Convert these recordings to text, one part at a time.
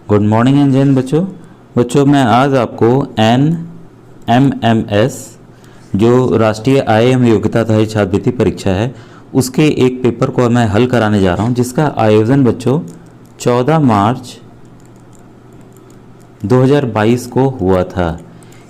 Good morning and Jain बच्चों मैं आज आपको NMMS जो राष्ट्रीय IIM योग्यता आधारित छात्रवृत्ति परीक्षा है उसके एक पेपर को मैं हल कराने जा रहा हूं, जिसका आयोजन बच्चों 14 मार्च 2022 को हुआ था।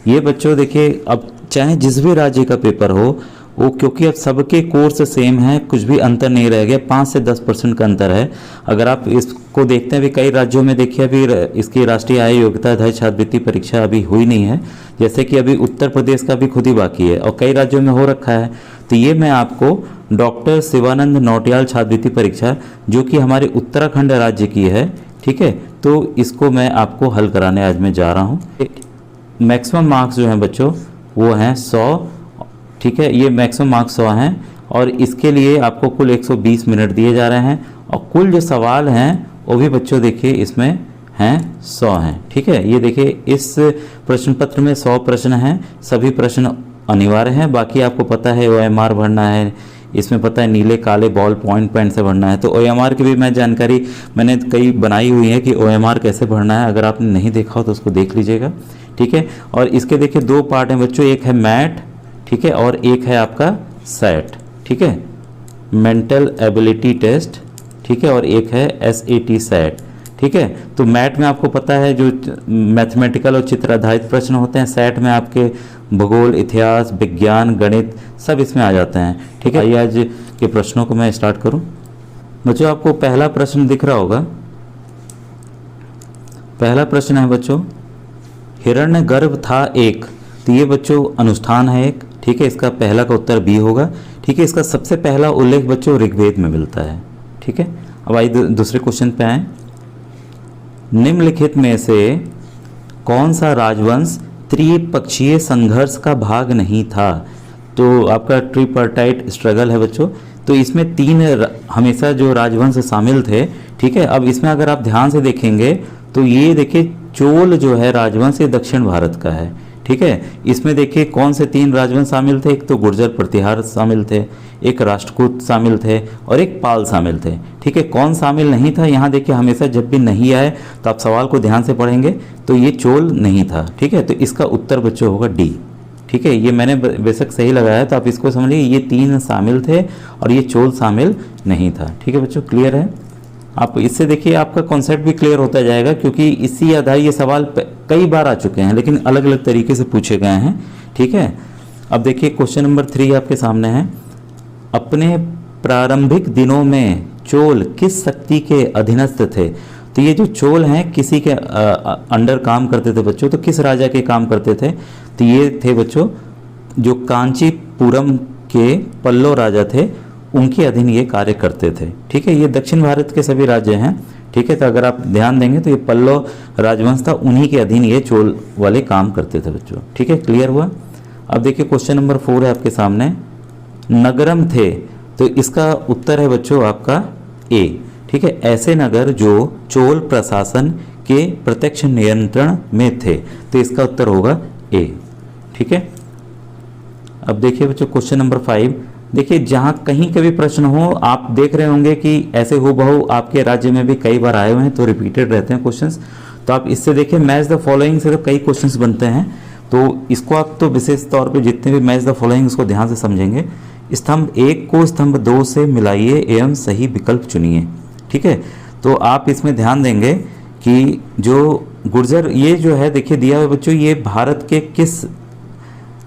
ये बच्चों देखिए, अब चाहे जिस भी राज्य का पेपर हो वो, क्योंकि अब सबके कोर्स सेम हैं, कुछ भी अंतर नहीं रह गया, 5 से 10% का अंतर है। अगर आप इसको देखते हैं, अभी कई राज्यों में देखिए अभी इसकी राष्ट्रीय आय योग्यता आधारित छात्रवृत्ति परीक्षा अभी हुई नहीं है, जैसे कि अभी उत्तर प्रदेश का भी खुद ही बाकी है और कई राज्यों में हो रखा है। तो ये मैं आपको डॉक्टर शिवानंद नौटियाल छात्रवृत्ति परीक्षा जो कि हमारे उत्तराखंड राज्य की है, ठीक है, तो इसको मैं आपको हल कराने आज मैं जा रहा हूँ। मैक्सिमम मार्क्स जो हैं बच्चों वो हैं 100, ठीक है, ये मैक्सिमम मार्क्स 100 हैं और इसके लिए आपको कुल 120 मिनट दिए जा रहे हैं और कुल जो सवाल हैं वो भी बच्चों देखिए इसमें हैं 100 हैं, ठीक है। ये देखिए इस प्रश्न पत्र में 100 प्रश्न हैं, सभी प्रश्न अनिवार्य हैं। बाकी आपको पता है OMR भरना है, इसमें पता है नीले काले बॉल पॉइंट पेन से भरना है। तो OMR की भी मैं जानकारी मैंने कई बनाई हुई है कि OMR कैसे भरना है, अगर आपने नहीं देखा हो तो उसको देख लीजिएगा, ठीक है। और इसके देखिए 2 पार्ट हैं बच्चों, एक है मैट, ठीक है, और एक है आपका सेट, ठीक है, मेंटल एबिलिटी टेस्ट, ठीक है, और एक है SAT सेट, ठीक है। तो मैट में आपको पता है जो मैथमेटिकल और चित्र आधारित प्रश्न होते हैं, सेट में आपके भूगोल, इतिहास, विज्ञान, गणित सब इसमें आ जाते हैं, ठीक है। आइए आज के प्रश्नों को मैं स्टार्ट करूं। बच्चों आपको पहला प्रश्न दिख रहा होगा, पहला प्रश्न है बच्चों, हिरण्यगर्भ था एक। तो ये बच्चों अनुष्ठान है एक, ठीक है, इसका पहला का उत्तर B होगा, ठीक है। इसका सबसे पहला उल्लेख बच्चों ऋग्वेद में मिलता है, ठीक है। अब आइए दूसरे क्वेश्चन पे आए। निम्नलिखित में से कौन सा राजवंश त्रिपक्षीय संघर्ष का भाग नहीं था? तो आपका ट्रिपार्टाइट स्ट्रगल है बच्चों। तो इसमें 3 हमेशा जो राजवंश शामिल थे, ठीक है। अब इसमें अगर आप ध्यान से देखेंगे तो ये देखिए चोल जो है राजवंश ये दक्षिण भारत का है, ठीक है। इसमें देखिए कौन से 3 राजवंश शामिल थे, एक तो गुर्जर प्रतिहार शामिल थे, एक राष्ट्रकूट शामिल थे और एक पाल शामिल थे, ठीक है। कौन शामिल नहीं था, यहाँ देखिए हमेशा जब भी नहीं आए तो आप सवाल को ध्यान से पढ़ेंगे तो ये चोल नहीं था, ठीक है। तो इसका उत्तर बच्चों होगा D, ठीक है। ये मैंने बेशक सही लगाया तो आप इसको समझिए, ये 3 शामिल थे और ये चोल शामिल नहीं था, ठीक है बच्चों। क्लियर है? आप इससे देखिए आपका कॉन्सेप्ट भी क्लियर होता जाएगा, क्योंकि इसी आधार ये सवाल कई बार आ चुके हैं लेकिन अलग अलग तरीके से पूछे गए हैं, ठीक है। अब देखिए क्वेश्चन नंबर 3 आपके सामने है। अपने प्रारंभिक दिनों में चोल किस शक्ति के अधीनस्थ थे? तो ये जो चोल हैं किसी के अंडर काम करते थे बच्चों, तो किस राजा के काम करते थे? तो ये थे बच्चों जो कांचीपुरम के पल्लव राजा थे, उनके अधीन ये कार्य करते थे, ठीक है। ये दक्षिण भारत के सभी राज्य हैं, ठीक है। तो अगर आप ध्यान देंगे तो ये पल्लव राजवंश था, उन्हीं के अधीन ये चोल वाले काम करते थे बच्चों, ठीक है। क्लियर हुआ? अब देखिए क्वेश्चन नंबर 4 है आपके सामने। नगरम थे, तो इसका उत्तर है बच्चों आपका A, ठीक है। ऐसे नगर जो चोल प्रशासन के प्रत्यक्ष नियंत्रण में थे, तो इसका उत्तर होगा A, ठीक है। अब देखिए बच्चों क्वेश्चन नंबर 5। देखिए जहाँ कहीं कभी प्रश्न हो, आप देख रहे होंगे कि ऐसे हूबहू आपके राज्य में भी कई बार आए हुए हैं, तो रिपीटेड रहते हैं क्वेश्चंस। तो आप इससे देखिए मैच द फॉलोइंग से कई क्वेश्चंस बनते हैं, तो इसको आप तो विशेष तौर पे जितने भी मैच द फॉलोइंग उसको ध्यान से समझेंगे। स्तंभ 1 को स्तंभ 2 से मिलाइए एवं सही विकल्प चुनिए, ठीक है। तो आप इसमें ध्यान देंगे कि जो गुर्जर ये जो है देखिए दिया हुआ बच्चों, ये भारत के किस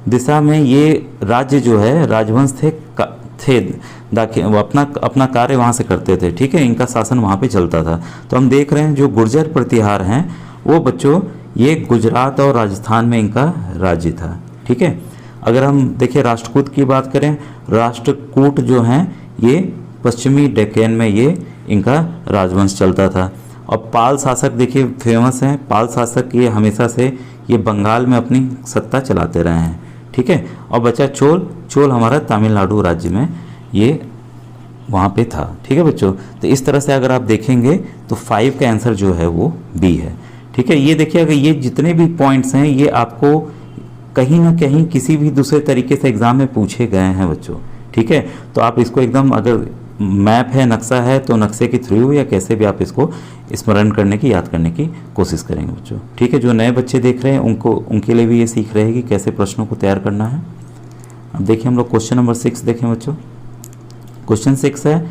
दिशा में ये राज्य जो है राजवंश थे वो अपना कार्य वहाँ से करते थे, ठीक है। इनका शासन वहाँ पे चलता था। तो हम देख रहे हैं जो गुर्जर प्रतिहार हैं वो बच्चों ये गुजरात और राजस्थान में इनका राज्य था, ठीक है। अगर हम देखिए राष्ट्रकूट की बात करें, राष्ट्रकूट जो हैं ये पश्चिमी डेक्कन में ये इनका राजवंश चलता था। और पाल शासक देखिए फेमस हैं, पाल शासक ये हमेशा से ये बंगाल में अपनी सत्ता चलाते रहे हैं, ठीक है। और बचा चोल, चोल हमारा तमिलनाडु राज्य में ये वहाँ पे था, ठीक है बच्चों। तो इस तरह से अगर आप देखेंगे तो 5 का आंसर जो है वो B है, ठीक है। ये देखिए अगर ये जितने भी पॉइंट्स हैं ये आपको कहीं ना कहीं किसी भी दूसरे तरीके से एग्जाम में पूछे गए हैं बच्चों, ठीक है। तो आप इसको एकदम अगर मैप है, नक्शा है, तो नक्शे के थ्रू या कैसे भी आप इसको स्मरण करने की, याद करने की कोशिश करेंगे बच्चों। ठीक है, जो नए बच्चे देख रहे हैं उनके लिए भी ये सीख रहे हैं कि कैसे प्रश्नों को तैयार करना है। अब देखिए हम लोग क्वेश्चन नंबर 6 देखें बच्चों। क्वेश्चन 6 है,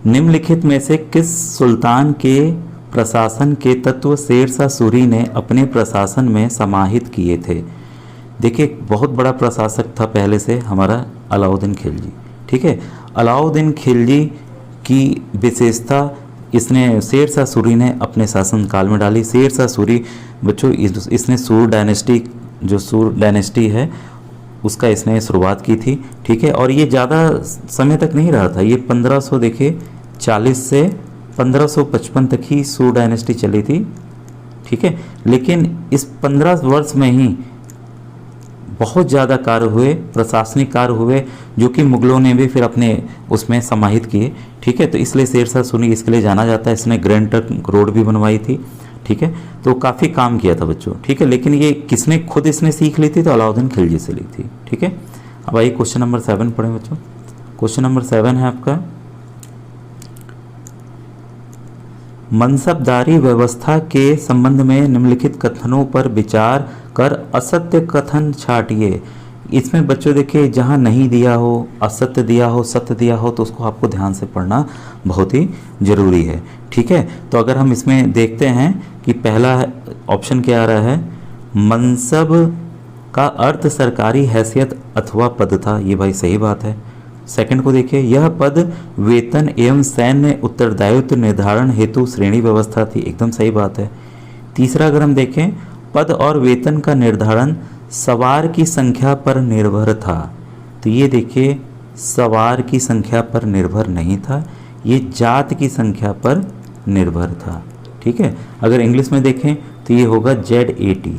निम्नलिखित में से किस सुल्तान के प्रशासन के तत्व शेरशाह सूरी ने अपने प्रशासन में समाहित किए थे? देखिए बहुत बड़ा प्रशासक था पहले से हमारा अलाउद्दीन खिलजी। ठीक है, अलाउद्दीन खिलजी की विशेषता इसने शेरशाह सूरी ने अपने शासनकाल में डाली। शेरशाह सूरी बच्चों इसने सूर डायनेस्टी, जो सूर डायनेस्टी है उसका इसने शुरुआत की थी। ठीक है, और ये ज़्यादा समय तक नहीं रहा था, ये 1500 देखिए 40 से 1555 तक ही सूर डायनेस्टी चली थी। ठीक है, लेकिन इस 15 वर्ष में ही बहुत ज़्यादा कार्य हुए, प्रशासनिक कार्य हुए, जो कि मुगलों ने भी फिर अपने उसमें समाहित किए। ठीक है, तो इसलिए शेरशाह सूरी इसके लिए जाना जाता है। इसने ग्रैंड ट्रंक रोड भी बनवाई थी। ठीक है, तो काफ़ी काम किया था बच्चों। ठीक है, लेकिन ये किसने खुद इसने सीख ली थी? तो अलाउद्दीन खिलजी से ली थी। ठीक है, अब आइए क्वेश्चन नंबर 7 पढ़ें बच्चों। क्वेश्चन नंबर 7 है आपका, मनसबदारी व्यवस्था के संबंध में निम्नलिखित कथनों पर विचार कर असत्य कथन छांटिए। इसमें बच्चों देखिए जहाँ नहीं दिया हो, असत्य दिया हो, सत्य दिया हो, तो उसको आपको ध्यान से पढ़ना बहुत ही ज़रूरी है। ठीक है, तो अगर हम इसमें देखते हैं कि पहला ऑप्शन क्या आ रहा है, मनसब का अर्थ सरकारी हैसियत अथवा पद था, ये भाई सही बात है। सेकंड को देखिए, यह पद वेतन एवं सैन्य उत्तरदायित्व निर्धारण हेतु श्रेणी व्यवस्था थी, एकदम सही बात है। तीसरा अगर हम देखें, पद और वेतन का निर्धारण सवार की संख्या पर निर्भर था, तो ये देखिए सवार की संख्या पर निर्भर नहीं था, ये जात की संख्या पर निर्भर था। ठीक है, अगर इंग्लिश में देखें तो ये होगा ZAT,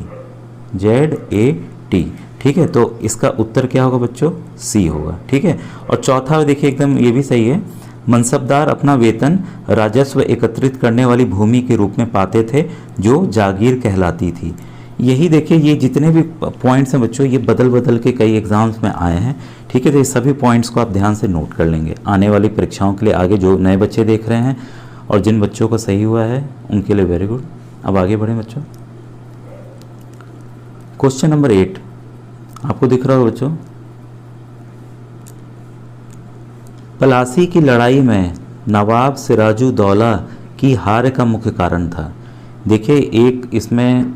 ZAT। ठीक है, तो इसका उत्तर क्या होगा बच्चों? सी होगा। ठीक है, और चौथा देखिए एकदम ये भी सही है, मनसबदार अपना वेतन राजस्व एकत्रित करने वाली भूमि के रूप में पाते थे जो जागीर कहलाती थी। यही देखिए ये जितने भी पॉइंट्स हैं बच्चों, ये बदल बदल के कई एग्जाम्स में आए हैं। ठीक है, तो ये सभी पॉइंट्स को आप ध्यान से नोट कर लेंगे आने वाली परीक्षाओं के लिए। आगे जो नए बच्चे देख रहे हैं और जिन बच्चों को सही हुआ है उनके लिए वेरी गुड। अब आगे बढ़ें बच्चों। क्वेश्चन नंबर 8 आपको दिख रहा होगा बच्चों, प्लासी की लड़ाई में नवाब सिराजुद्दौला की हार का मुख्य कारण था। देखिए एक इसमें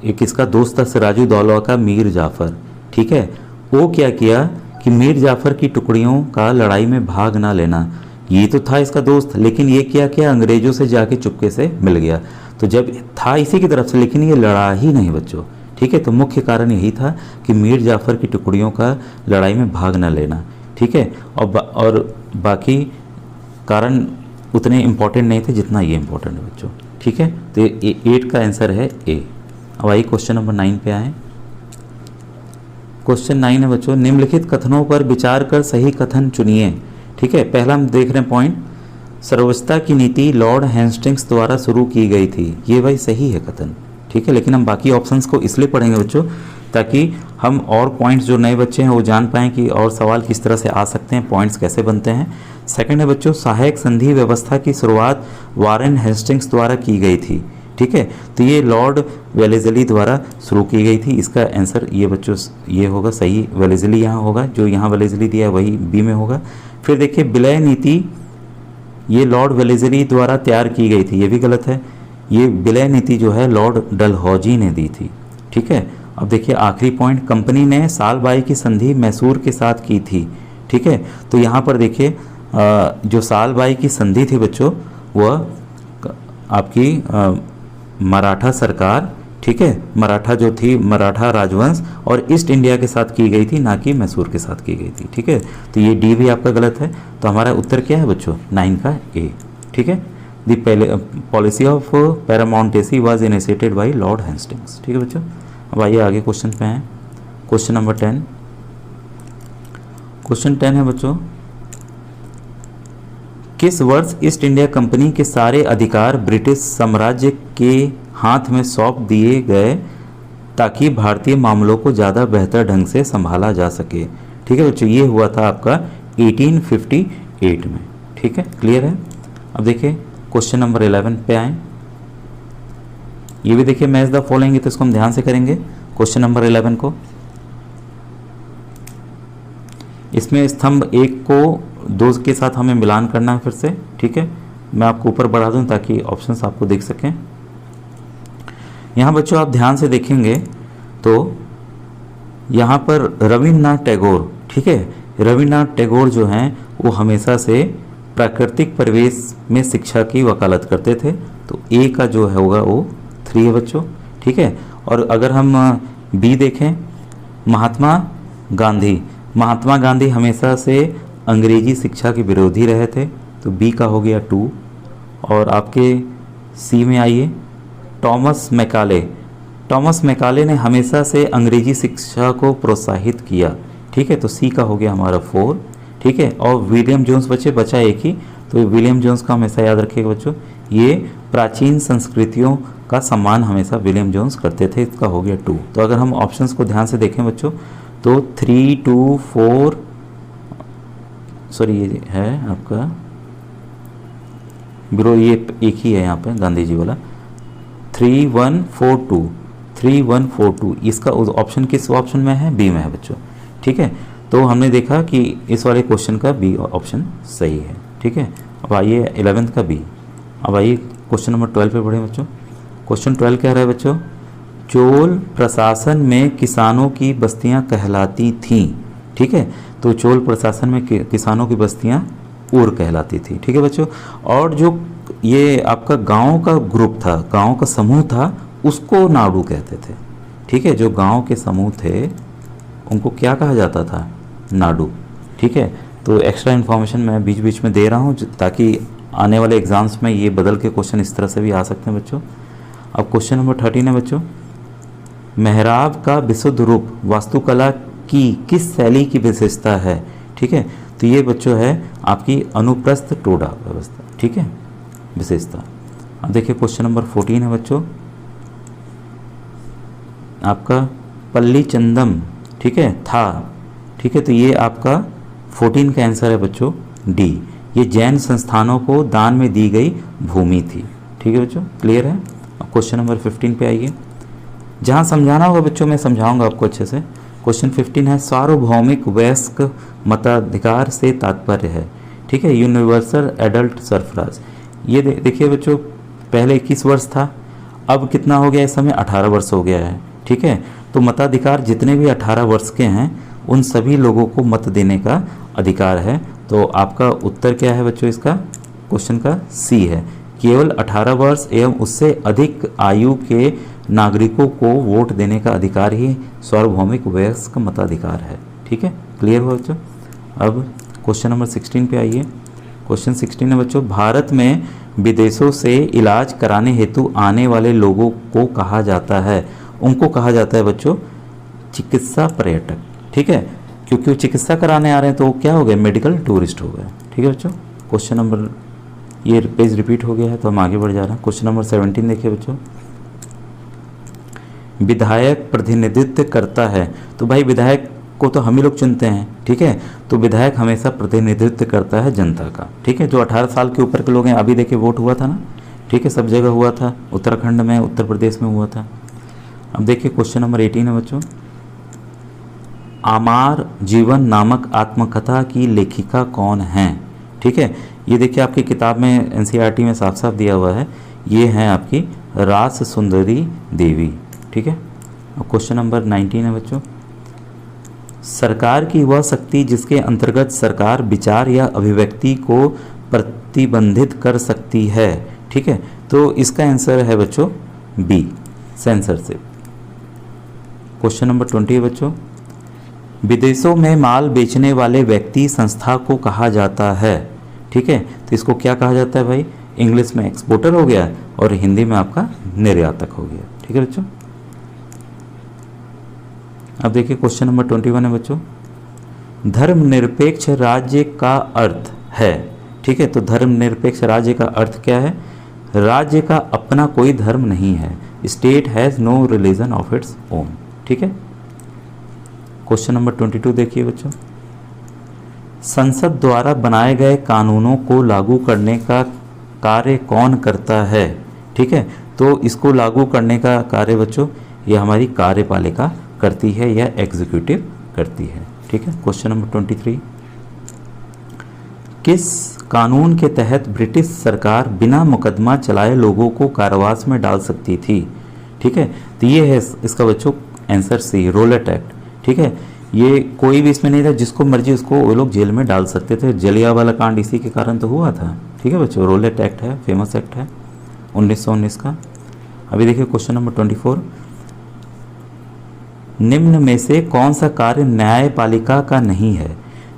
एक इसका दोस्त था सिराजुद्दौला का, मीर जाफ़र। ठीक है, वो क्या किया कि मीर जाफ़र की टुकड़ियों का लड़ाई में भाग ना लेना, ये तो था इसका दोस्त, लेकिन ये क्या अंग्रेज़ों से जाके चुपके से मिल गया। तो जब था इसी की तरफ से, लेकिन ये लड़ा ही नहीं बच्चों। ठीक है, तो मुख्य कारण यही था कि मीर जाफ़र की टुकड़ियों का लड़ाई में भाग न लेना। ठीक है, और बाकी कारण उतने इम्पोर्टेंट नहीं थे जितना ये इम्पोर्टेंट है बच्चों। ठीक है, तो ये 8 का आंसर है ए। अब आइए क्वेश्चन नंबर 9 पे आए। क्वेश्चन 9 है बच्चों, निम्नलिखित कथनों पर विचार कर सही कथन चुनिए। ठीक है, पहला हम देख रहे हैं पॉइंट, सर्वोच्चता की नीति लॉर्ड हेस्टिंग्स द्वारा शुरू की गई थी, ये भाई सही है कथन। ठीक है, लेकिन हम बाकी ऑप्शंस को इसलिए पढ़ेंगे बच्चों ताकि हम और पॉइंट्स जो नए बच्चे हैं वो जान पाएँ कि और सवाल किस तरह से आ सकते हैं, पॉइंट्स कैसे बनते हैं। सेकंड है बच्चों, सहायक संधि व्यवस्था की शुरुआत वारेन हेस्टिंग्स द्वारा की गई थी। ठीक है, तो ये लॉर्ड वेलेज़ली द्वारा शुरू की गई थी। इसका आंसर ये बच्चों ये होगा सही, वेलेज़ली यहाँ होगा, जो यहाँ वेलेज़ली दिया है वही बी में होगा। फिर देखिए विलय नीति ये लॉर्ड वेलेज़ली द्वारा तैयार की गई थी, ये भी गलत है। ये विलय नीति जो है लॉर्ड डलहौजी ने दी थी। ठीक है, अब देखिए आखिरी पॉइंट, कंपनी ने सालबाई की संधि मैसूर के साथ की थी। ठीक है, तो यहाँ पर देखिए जो सालबाई की संधि थी बच्चों वह आपकी मराठा सरकार, ठीक है, मराठा जो थी, मराठा राजवंश और ईस्ट इंडिया के साथ की गई थी, ना कि मैसूर के साथ की गई थी। ठीक है, तो ये डी भी आपका गलत है। तो हमारा उत्तर क्या है बच्चों? 9 का ए। ठीक है, the policy of paramountcy was initiated by Lord Hastings. ठीक है बच्चों, अब आइए आगे क्वेश्चन पे हैं। Question number 10। क्वेश्चन 10 है बच्चों, किस वर्ष ईस्ट इंडिया कंपनी के सारे अधिकार ब्रिटिश साम्राज्य के हाथ में सौंप दिए गए ताकि भारतीय मामलों को ज़्यादा बेहतर ढंग से संभाला जा सके? ठीक है बच्चों, ये हुआ था आपका 1858 8 में। ठीक है, क्लियर है। अब देखिए क्वेश्चन नंबर 11 पे आए। ये भी देखिए मैच द फॉलोइंग, तो इसको हम ध्यान से करेंगे क्वेश्चन नंबर 11 को। इसमें स्तंभ 1 को 2 के साथ हमें मिलान करना है फिर से। ठीक है, मैं आपको ऊपर बढ़ा दूं ताकि ऑप्शंस आपको दिख सकें। यहाँ बच्चों आप ध्यान से देखेंगे तो यहाँ पर रविन्द्रनाथ टैगोर, ठीक है, रविन्द्रनाथ टैगोर जो हैं वो हमेशा से प्राकृतिक परिवेश में शिक्षा की वकालत करते थे। तो ए का जो है होगा वो 3 है बच्चों। ठीक है, और अगर हम बी देखें, महात्मा गांधी हमेशा से अंग्रेजी शिक्षा के विरोधी रहे थे, तो बी का हो गया 2। और आपके सी में आइए, टॉमस मैकाले ने हमेशा से अंग्रेजी शिक्षा को प्रोत्साहित किया। ठीक है, तो सी का हो गया हमारा 4। ठीक है, और विलियम जोन्स बचा एक ही, तो विलियम जोन्स का हमेशा याद रखिएगा बच्चों, ये प्राचीन संस्कृतियों का सम्मान हमेशा विलियम जोन्स करते थे। इसका हो गया 2। तो अगर हम ऑप्शंस को ध्यान से देखें बच्चों तो 3, 2, 4, सॉरी ये है आपका ब्रो, ये एक ही है यहाँ पे गांधी जी वाला, 3142 इसका ऑप्शन किस ऑप्शन में है? बी में है बच्चों। ठीक है, तो हमने देखा कि इस वाले क्वेश्चन का बी ऑप्शन सही है। ठीक है, अब आइए 11th का बी। अब आइए क्वेश्चन नंबर 12 पे बढ़े बच्चों। क्वेश्चन 12 कह रहा है बच्चों, चोल प्रशासन में किसानों की बस्तियां कहलाती थीं। ठीक है, तो चोल प्रशासन में किसानों की बस्तियां उर कहलाती थी। ठीक है बच्चों, और जो ये आपका गांव का ग्रुप था, गांव का समूह था, उसको नाडू कहते थे। ठीक है, जो गांव के समूह थे उनको क्या कहा जाता था? नाडू। ठीक है, तो एक्स्ट्रा इन्फॉर्मेशन मैं बीच बीच में दे रहा हूँ ताकि आने वाले एग्जाम्स में ये बदल के क्वेश्चन इस तरह से भी आ सकते हैं बच्चों। अब क्वेश्चन नंबर 13 है बच्चों, मेहराब का विशुद्ध रूप वास्तुकला की किस शैली की विशेषता है? ठीक है, तो ये बच्चों है आपकी अनुप्रस्थ टोडा व्यवस्था। ठीक है, विशेषता। अब देखिए क्वेश्चन नंबर 14 है बच्चों, आपका पल्ली चंदम, ठीक है, था। ठीक है, तो ये आपका 14 का आंसर है बच्चों डी। ये जैन संस्थानों को दान में दी गई भूमि थी। ठीक है बच्चों, क्लियर है। अब क्वेश्चन नंबर 15 पे आइए, जहाँ समझाना होगा बच्चों मैं समझाऊंगा आपको अच्छे से। क्वेश्चन 15 है, सार्वभौमिक वयस्क मताधिकार से तात्पर्य है। ठीक है, यूनिवर्सल एडल्ट सरफराज। ये देखिए बच्चों, पहले 21 वर्ष था, अब कितना हो गया? इस समय 18 वर्ष हो गया है। ठीक है, तो मताधिकार जितने भी 18 वर्ष के हैं उन सभी लोगों को मत देने का अधिकार है। तो आपका उत्तर क्या है बच्चों? इसका क्वेश्चन का सी है, केवल 18 वर्ष एवं उससे अधिक आयु के नागरिकों को वोट देने का अधिकार ही सार्वभौमिक वयस्क मताधिकार है। ठीक है, क्लियर हुआ बच्चों। अब क्वेश्चन नंबर 16 पे आइए। क्वेश्चन 16 है बच्चों, भारत में विदेशों से इलाज कराने हेतु आने वाले लोगों को कहा जाता है, उनको कहा जाता है बच्चों चिकित्सा पर्यटक। ठीक है, क्योंकि वो चिकित्सा कराने आ रहे हैं तो वो क्या हो गए? मेडिकल टूरिस्ट हो गए। ठीक है बच्चों, क्वेश्चन नंबर, ये पेज रिपीट हो गया है तो हम आगे बढ़ जा रहे हैं। क्वेश्चन नंबर 17 देखिए बच्चों, विधायक प्रतिनिधित्व करता है। तो भाई विधायक को तो हम ही लोग चुनते हैं। ठीक है, तो विधायक हमेशा प्रतिनिधित्व करता है जनता का। ठीक है, जो 18 साल के ऊपर के लोग हैं, अभी देखिए वोट हुआ था ना। ठीक है, सब जगह हुआ था, उत्तराखंड में, उत्तर प्रदेश में हुआ था। अब देखिए क्वेश्चन नंबर 18 है बच्चों, आमार जीवन नामक आत्मकथा की लेखिका कौन है? ठीक है, ये देखिए आपकी किताब में एनसीईआरटी में साफ साफ दिया हुआ है, ये है आपकी रास सुंदरी देवी। ठीक है, अब क्वेश्चन नंबर 19 है बच्चों, सरकार की वह शक्ति जिसके अंतर्गत सरकार विचार या अभिव्यक्ति को प्रतिबंधित कर सकती है। ठीक है, तो इसका आंसर है बच्चों बी, सेंसरशिप। क्वेश्चन नंबर 20 है बच्चों, विदेशों में माल बेचने वाले व्यक्ति संस्था को कहा जाता है। ठीक है, तो इसको क्या कहा जाता है भाई? इंग्लिश में एक्सपोर्टर हो गया और हिंदी में आपका निर्यातक हो गया। ठीक है बच्चों, अब देखिए क्वेश्चन नंबर 21 है बच्चों, धर्मनिरपेक्ष राज्य का अर्थ है। ठीक है, तो धर्मनिरपेक्ष राज्य का अर्थ क्या है? राज्य का अपना कोई धर्म नहीं है, state has no religion of its own. ठीक है, क्वेश्चन नंबर 22 देखिए बच्चों, संसद द्वारा बनाए गए कानूनों को लागू करने का कार्य कौन करता है? ठीक है, तो इसको लागू करने का कार्य बच्चों ये हमारी कार्यपालिका करती है या एग्जीक्यूटिव करती है। ठीक है, क्वेश्चन नंबर 23, किस कानून के तहत ब्रिटिश सरकार बिना मुकदमा चलाए लोगों को कारावास में डाल सकती थी? ठीक है, तो ये है इसका बच्चों आंसर सी, रोलेट एक्ट। ठीक है, ये कोई भी इसमें नहीं था, जिसको मर्जी उसको वो लोग जेल में डाल सकते थे। जलियांवाला कांड इसी के कारण तो हुआ था। ठीक है बच्चों, रोलेट एक्ट है, फेमस एक्ट है 1919 का। अभी देखिए क्वेश्चन नंबर 24, निम्न में से कौन सा कार्य न्यायपालिका का नहीं है?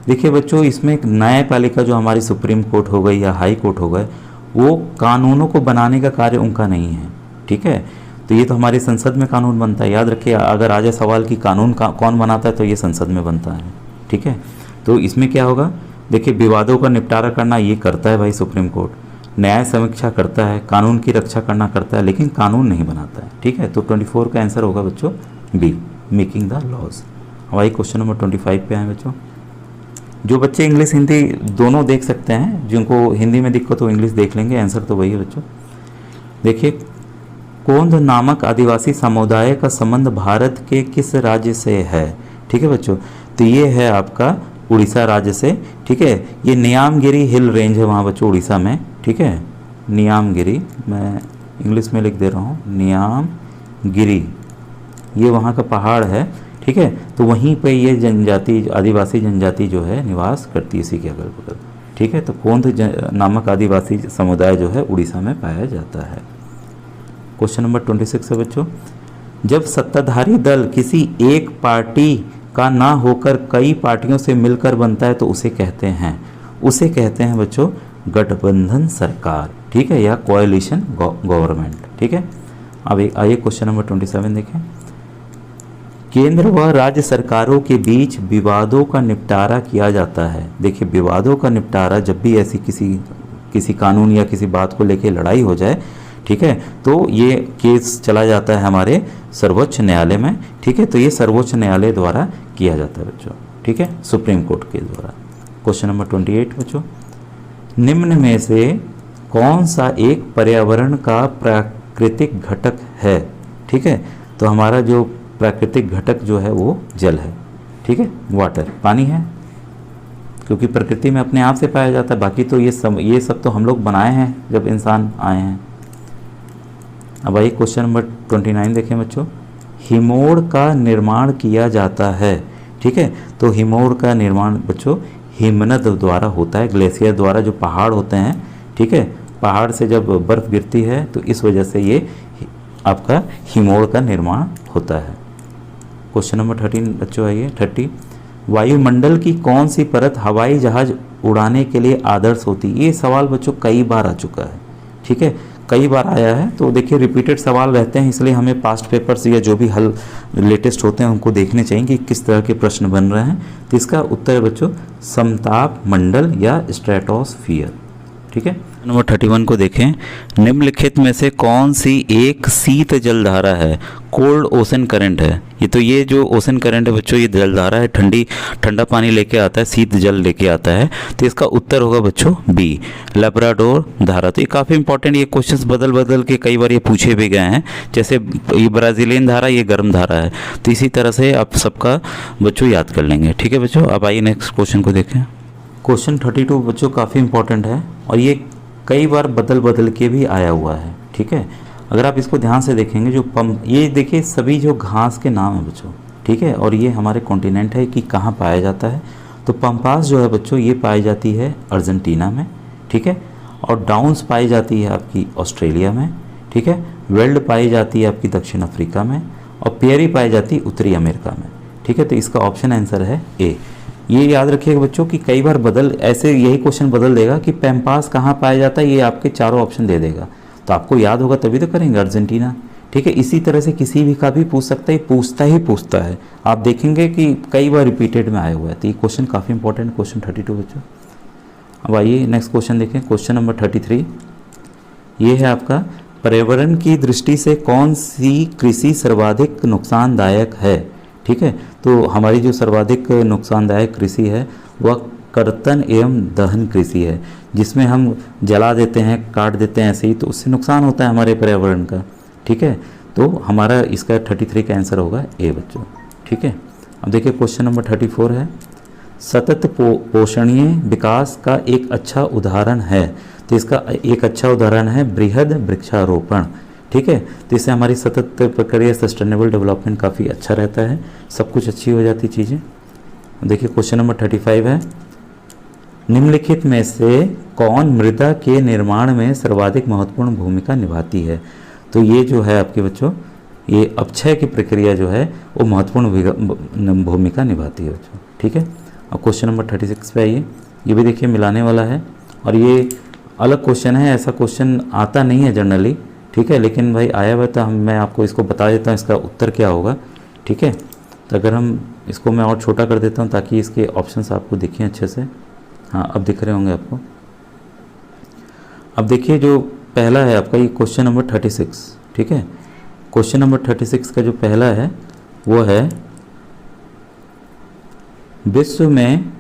देखिए बच्चों, इसमें एक न्यायपालिका जो हमारी सुप्रीम कोर्ट हो गई या हाई कोर्ट हो गए, वो कानूनों को बनाने का कार्य उनका नहीं है। ठीक है, तो ये तो हमारी संसद में कानून बनता है। याद रखिए, अगर आ जाए सवाल कि कानून कौन बनाता है, तो ये संसद में बनता है। ठीक है, तो इसमें क्या होगा, देखिए विवादों का निपटारा करना ये करता है भाई सुप्रीम कोर्ट, न्याय समीक्षा करता है, कानून की रक्षा करना करता है, लेकिन कानून नहीं बनाता है। ठीक है, तो 24 का आंसर होगा बच्चों बी, मेकिंग द लॉज। हमारी क्वेश्चन नंबर 25 पे आए बच्चों। जो बच्चे इंग्लिश हिंदी दोनों देख सकते हैं, जिनको हिंदी में दिक्कत हो इंग्लिश देख लेंगे, आंसर तो वही है बच्चों। देखिए, कोंद नामक आदिवासी समुदाय का संबंध भारत के किस राज्य से है? ठीक है बच्चों, तो ये है आपका उड़ीसा राज्य से। ठीक है, ये नियामगिरी हिल रेंज है वहाँ बच्चों उड़ीसा में। ठीक है, नियामगिरी, मैं इंग्लिश में लिख दे रहा हूँ, नियामगिरी, ये वहाँ का पहाड़ है। ठीक है, तो वहीं पे ये जनजाति, आदिवासी जनजाति जो है निवास करती है इसी के अगल बगल। ठीक है, तो कोंद नामक आदिवासी समुदाय जो है उड़ीसा में पाया जाता है। क्वेश्चन नंबर 26 है बच्चों, जब सत्ताधारी दल किसी एक पार्टी का ना होकर कई पार्टियों से मिलकर बनता है तो उसे कहते हैं बच्चों गठबंधन सरकार। ठीक है, या कोएलिशन गवर्नमेंट। ठीक है, अब आइए क्वेश्चन नंबर 27 देखें। केंद्र व राज्य सरकारों के बीच विवादों का निपटारा किया जाता है। देखिए, विवादों का निपटारा जब भी ऐसी किसी कानून या किसी बात को लेकर लड़ाई हो जाए, ठीक है, तो ये केस चला जाता है हमारे सर्वोच्च न्यायालय में। ठीक है, तो ये सर्वोच्च न्यायालय द्वारा किया जाता है बच्चों। ठीक है, सुप्रीम कोर्ट के द्वारा। क्वेश्चन नंबर 28 बच्चों, निम्न में से कौन सा एक पर्यावरण का प्राकृतिक घटक है? ठीक है, तो हमारा जो प्राकृतिक घटक जो है वो जल है। ठीक है, वाटर, पानी है, क्योंकि प्रकृति में अपने आप से पाया जाता है। बाकी तो ये सब तो हम लोग बनाए हैं जब इंसान आए हैं। अब आइए क्वेश्चन नंबर 29 देखें बच्चों। हिमोड़ का निर्माण किया जाता है। ठीक है, तो हिमोड़ का निर्माण बच्चों हिमनद द्वारा होता है, ग्लेशियर द्वारा, जो पहाड़ होते हैं। ठीक है, पहाड़ से जब बर्फ़ गिरती है तो इस वजह से ये आपका हिमोड़ का निर्माण होता है। क्वेश्चन नंबर 13 बच्चों आइए 30, वायुमंडल की कौन सी परत हवाई जहाज उड़ाने के लिए आदर्श होती है? ये सवाल बच्चों कई बार आ चुका है। ठीक है, कई बार आया है, तो देखिए रिपीटेड सवाल रहते हैं, इसलिए हमें पास्ट पेपर्स या जो भी हल लेटेस्ट होते हैं उनको देखने चाहिए कि किस तरह के प्रश्न बन रहे हैं। तो इसका उत्तर है बच्चों समताप मंडल या स्ट्रेटोस्फियर। ठीक है, नंबर 31 को देखें। निम्नलिखित में से कौन सी एक शीत जलधारा है? कोल्ड ओशन करंट है ये। तो ये जो ओशन करंट है बच्चों, ये जलधारा है, ठंडा पानी लेके आता है, शीत जल लेके आता है। तो इसका उत्तर होगा बच्चों बी, लैब्राडोर धारा। तो ये काफ़ी इंपॉर्टेंट, ये क्वेश्चंस बदल के कई बार ये पूछे भी गए हैं। जैसे ये ब्राज़ीलियन धारा, ये गर्म धारा है, तो इसी तरह से आप सबका बच्चों याद कर लेंगे। ठीक है बच्चों, अब आइए नेक्स्ट क्वेश्चन को देखें। क्वेश्चन 32 बच्चों काफ़ी इंपॉर्टेंट है और ये कई बार बदल के भी आया हुआ है। ठीक है, अगर आप इसको ध्यान से देखेंगे, जो पंप, ये देखिए सभी जो घास के नाम है बच्चों। ठीक है, और ये हमारे कॉन्टिनेंट है कि कहाँ पाया जाता है। तो पंपास जो है बच्चों ये पाई जाती है अर्जेंटीना में। ठीक है, और डाउन्स पाई जाती है आपकी ऑस्ट्रेलिया में। ठीक है, वेल्ड पाई जाती है आपकी दक्षिण अफ्रीका में, और पेरी पाई जाती है उत्तरी अमेरिका में। ठीक है, तो इसका ऑप्शन आंसर है ए। ये याद रखिएगा बच्चों कि कई बार ऐसे यही क्वेश्चन बदल देगा कि पैम्पास कहाँ पाया जाता है, ये आपके चारों ऑप्शन दे देगा, तो आपको याद होगा तभी तो करेंगे अर्जेंटीना। ठीक है, इसी तरह से किसी भी का भी पूछ सकता है, पूछता है। आप देखेंगे कि कई बार रिपीटेड में आया हुआ है। तो ये क्वेश्चन काफ़ी इंपॉर्टेंट, क्वेश्चन 32 बच्चों। अब आइए नेक्स्ट क्वेश्चन देखें, क्वेश्चन नंबर 33। ये है आपका, पर्यावरण की दृष्टि से कौन सी कृषि सर्वाधिक नुकसानदायक है? ठीक है, तो हमारी जो सर्वाधिक नुकसानदायक कृषि है वह कर्तन एवं दहन कृषि है, जिसमें हम जला देते हैं, काट देते हैं ऐसे ही, तो उससे नुकसान होता है हमारे पर्यावरण का। ठीक है, तो हमारा इसका 33 का आंसर होगा ए बच्चों। ठीक है, अब देखिए क्वेश्चन नंबर 34 है, सतत पोषणीय विकास का एक अच्छा उदाहरण है। तो इसका एक अच्छा उदाहरण है बृहद वृक्षारोपण। ठीक है, तो इससे हमारी सतत प्रक्रिया सस्टेनेबल डेवलपमेंट काफ़ी अच्छा रहता है, सब कुछ अच्छी हो जाती चीज़ें। देखिए क्वेश्चन नंबर 35 है, निम्नलिखित में से कौन मृदा के निर्माण में सर्वाधिक महत्वपूर्ण भूमिका निभाती है। तो ये जो है आपके बच्चों, ये अपक्षय की प्रक्रिया जो है वो महत्वपूर्ण भूमिका निभाती है बच्चों। ठीक है, अब क्वेश्चन नंबर 36 पे आइए, ये भी देखिए मिलाने वाला है और ये अलग क्वेश्चन है, ऐसा क्वेश्चन आता नहीं है जनरली। ठीक है, लेकिन भाई आया हुआ तो मैं आपको इसको बता देता हूँ इसका उत्तर क्या होगा। ठीक है, तो अगर हम इसको मैं और छोटा कर देता हूँ ताकि इसके ऑप्शंस आपको दिखें अच्छे से। हाँ, अब दिख रहे होंगे आपको। अब देखिए जो पहला है आपका ये क्वेश्चन नंबर 36। ठीक है, क्वेश्चन नंबर 36 का जो पहला है वो है, विश्व में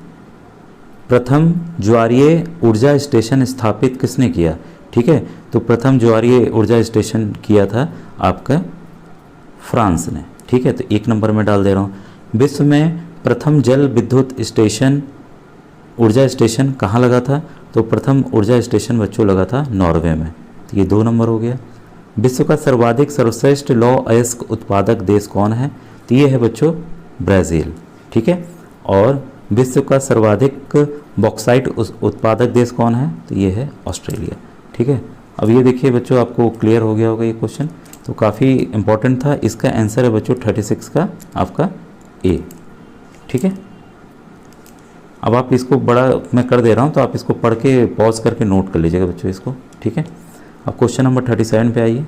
प्रथम ज्वारीय ऊर्जा स्टेशन स्थापित किसने किया। ठीक है, तो प्रथम ज्वारीय ऊर्जा स्टेशन किया था आपका फ्रांस ने। ठीक है, तो 1 नंबर में डाल दे रहा हूँ। विश्व में प्रथम जल विद्युत स्टेशन ऊर्जा स्टेशन कहाँ लगा था, तो प्रथम ऊर्जा स्टेशन बच्चों लगा था नॉर्वे में, तो ये 2 नंबर हो गया। विश्व का सर्वाधिक सर्वश्रेष्ठ लौह अयस्क उत्पादक देश कौन है, तो ये है बच्चों ब्राज़ील। ठीक है, और विश्व का सर्वाधिक बॉक्साइट उत्पादक देश कौन है, तो ये है ऑस्ट्रेलिया। ठीक है, अब ये देखिए बच्चों आपको क्लियर हो गया होगा ये क्वेश्चन, तो काफ़ी इंपॉर्टेंट था। इसका आंसर है बच्चों 36 का आपका ए। ठीक है, अब आप इसको बड़ा मैं कर दे रहा हूँ, तो आप इसको पढ़ के पॉज करके नोट कर लीजिएगा बच्चों इसको। ठीक है, अब क्वेश्चन नंबर 37 पे आइए।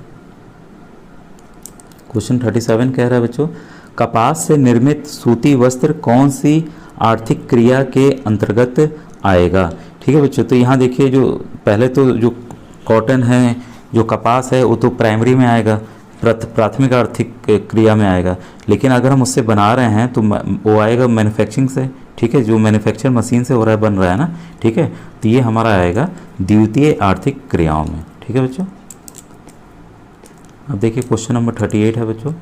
क्वेश्चन 37 कह रहा है बच्चों, कपास से निर्मित सूती वस्त्र कौन सी आर्थिक क्रिया के अंतर्गत आएगा। ठीक है बच्चों, तो यहाँ देखिए जो पहले तो जो कॉटन है, जो कपास है, वो तो प्राइमरी में आएगा, प्राथमिक आर्थिक क्रिया में आएगा। लेकिन अगर हम उससे बना रहे हैं तो वो आएगा मैन्युफैक्चरिंग से। ठीक है, जो मैन्युफैक्चर मशीन से हो रहा है, बन रहा है ना। ठीक है, तो ये हमारा आएगा द्वितीय आर्थिक क्रियाओं में। ठीक है बच्चों, अब देखिए क्वेश्चन नंबर 38 है बच्चों,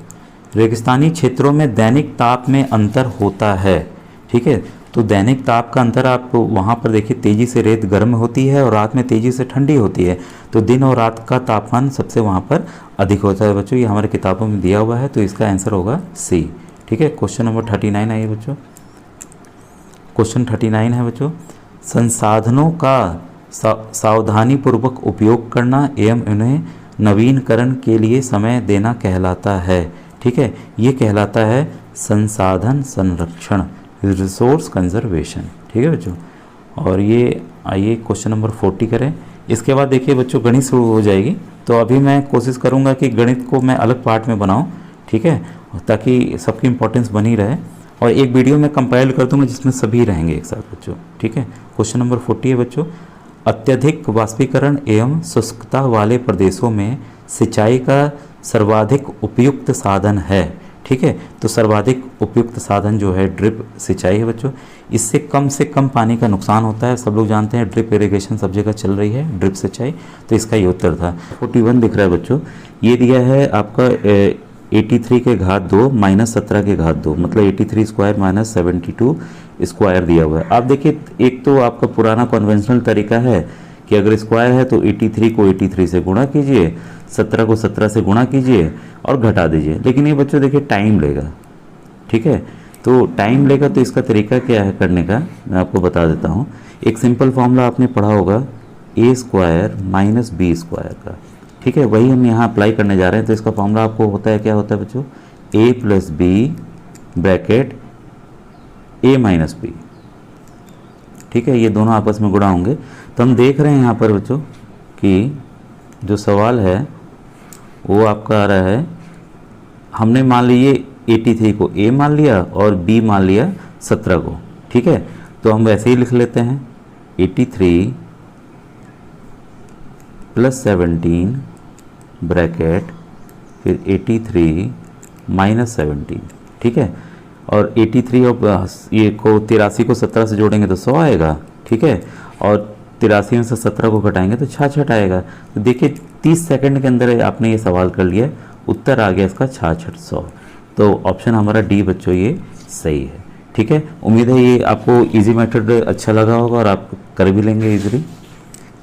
रेगिस्तानी क्षेत्रों में दैनिक ताप में अंतर होता है। ठीक है, तो दैनिक ताप का अंतर आप वहाँ पर देखिए, तेज़ी से रेत गर्म होती है और रात में तेज़ी से ठंडी होती है, तो दिन और रात का तापमान सबसे वहाँ पर अधिक होता है बच्चों। ये हमारे किताबों में दिया हुआ है, तो इसका आंसर होगा सी। ठीक है, क्वेश्चन नंबर 39 आइए बच्चों। क्वेश्चन 39 है बच्चों, संसाधनों का सावधानीपूर्वक उपयोग करना एवं उन्हें नवीनकरण के लिए समय देना कहलाता है। ठीक है, ये कहलाता है संसाधन संरक्षण, रिसोर्स कंजर्वेशन। ठीक है बच्चों, और ये आइए क्वेश्चन नंबर 40 करें। इसके बाद देखिए बच्चों गणित शुरू हो जाएगी, तो अभी मैं कोशिश करूँगा कि गणित को मैं अलग पार्ट में बनाऊँ। ठीक है, ताकि सबकी इम्पोर्टेंस बनी रहे, और एक वीडियो में कंपाइल कर दूँगा जिसमें सभी रहेंगे एक साथ बच्चों। ठीक है, क्वेश्चन नंबर 40 है बच्चों, अत्यधिक वाष्पीकरण एवं शुष्कता वाले प्रदेशों में सिंचाई का सर्वाधिक उपयुक्त साधन है। ठीक है, तो सर्वाधिक उपयुक्त साधन जो है ड्रिप सिंचाई है बच्चों। इससे कम पानी का नुकसान होता है, सब लोग जानते हैं ड्रिप इरिगेशन सब जगह चल रही है, ड्रिप सिंचाई, तो इसका ये उत्तर था। 41 दिख रहा है बच्चों, ये दिया है आपका 83 के घात 2 माइनस 17 के घात 2, मतलब 83 स्क्वायर माइनस 72 स्क्वायर दिया हुआ है। आप देखिए, एक तो आपका पुराना कन्वेंशनल तरीका है कि अगर स्क्वायर है तो 83 को 83 से गुणा कीजिए, 17 को 17 से गुणा कीजिए और घटा दीजिए। लेकिन ये बच्चों देखिए टाइम लेगा। ठीक है, तो टाइम लेगा, तो इसका तरीका क्या है करने का, मैं आपको बता देता हूँ। एक सिंपल फॉर्मूला आपने पढ़ा होगा, ए स्क्वायर माइनस बी स्क्वायर का। ठीक है, वही हम यहाँ अप्लाई करने जा रहे हैं। तो इसका फॉर्मूला आपको होता है, क्या होता है बच्चों, ए प्लस बी ब्रैकेट ए माइनस बी। ठीक है, ये दोनों आपस में गुणा होंगे। तो हम देख रहे हैं यहाँ पर बच्चों कि जो सवाल है वो आपका आ रहा है, हमने मान लीजिए 83 को ए मान लिया और बी मान लिया 17 को। ठीक है, तो हम वैसे ही लिख लेते हैं 83 प्लस 17 ब्रैकेट फिर 83 माइनस 17। ठीक है, और 83 और ये को 83 को 17 से जोड़ेंगे तो 100 आएगा, ठीक है। और 83 में से 17 को घटाएंगे तो 66 आएगा। तो देखिए 30 सेकंड के अंदर आपने ये सवाल कर लिया, उत्तर आ गया इसका 6600। तो ऑप्शन हमारा डी बच्चों ये सही है, ठीक है। उम्मीद है ये आपको इजी मेथड अच्छा लगा होगा और आप कर भी लेंगे इजीली।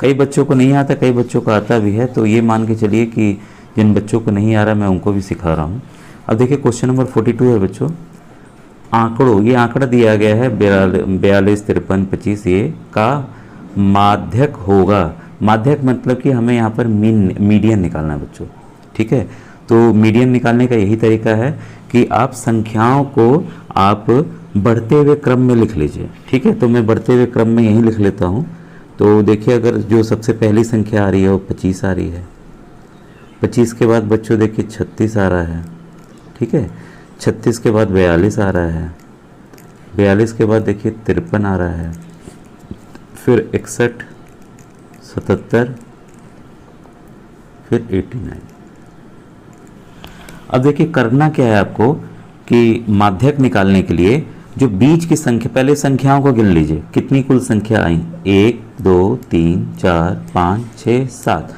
कई बच्चों को नहीं आता, कई बच्चों को आता भी है, तो ये मान के चलिए कि जिन बच्चों को नहीं आ रहा मैं उनको भी सिखा रहा हूँ। अब देखिए क्वेश्चन नंबर 42 है बच्चों। आंकड़ों, ये आंकड़ा दिया गया है 42, 53, 25 ये का माध्यक होगा। माध्यक मतलब कि हमें यहाँ पर मीडियन निकालना है बच्चों, ठीक है। तो मीडियन निकालने का यही तरीका है कि आप संख्याओं को आप बढ़ते हुए क्रम में लिख लीजिए, ठीक है। तो मैं बढ़ते हुए क्रम में यही लिख लेता हूँ। तो देखिए अगर जो सबसे पहली संख्या आ रही है वो 25 आ रही है, 25 के बाद बच्चों देखिए 36 आ रहा है, ठीक है। 36 के बाद 42 आ रहा है, 42 के बाद देखिए 53 आ रहा है, फिर 61, 77, फिर 89। अब देखिए करना क्या है आपको कि माध्यक निकालने के लिए जो बीच की संख्या, पहले संख्याओं को गिन लीजिए कितनी कुल संख्या आई, 1 2 3 4 5 6 7।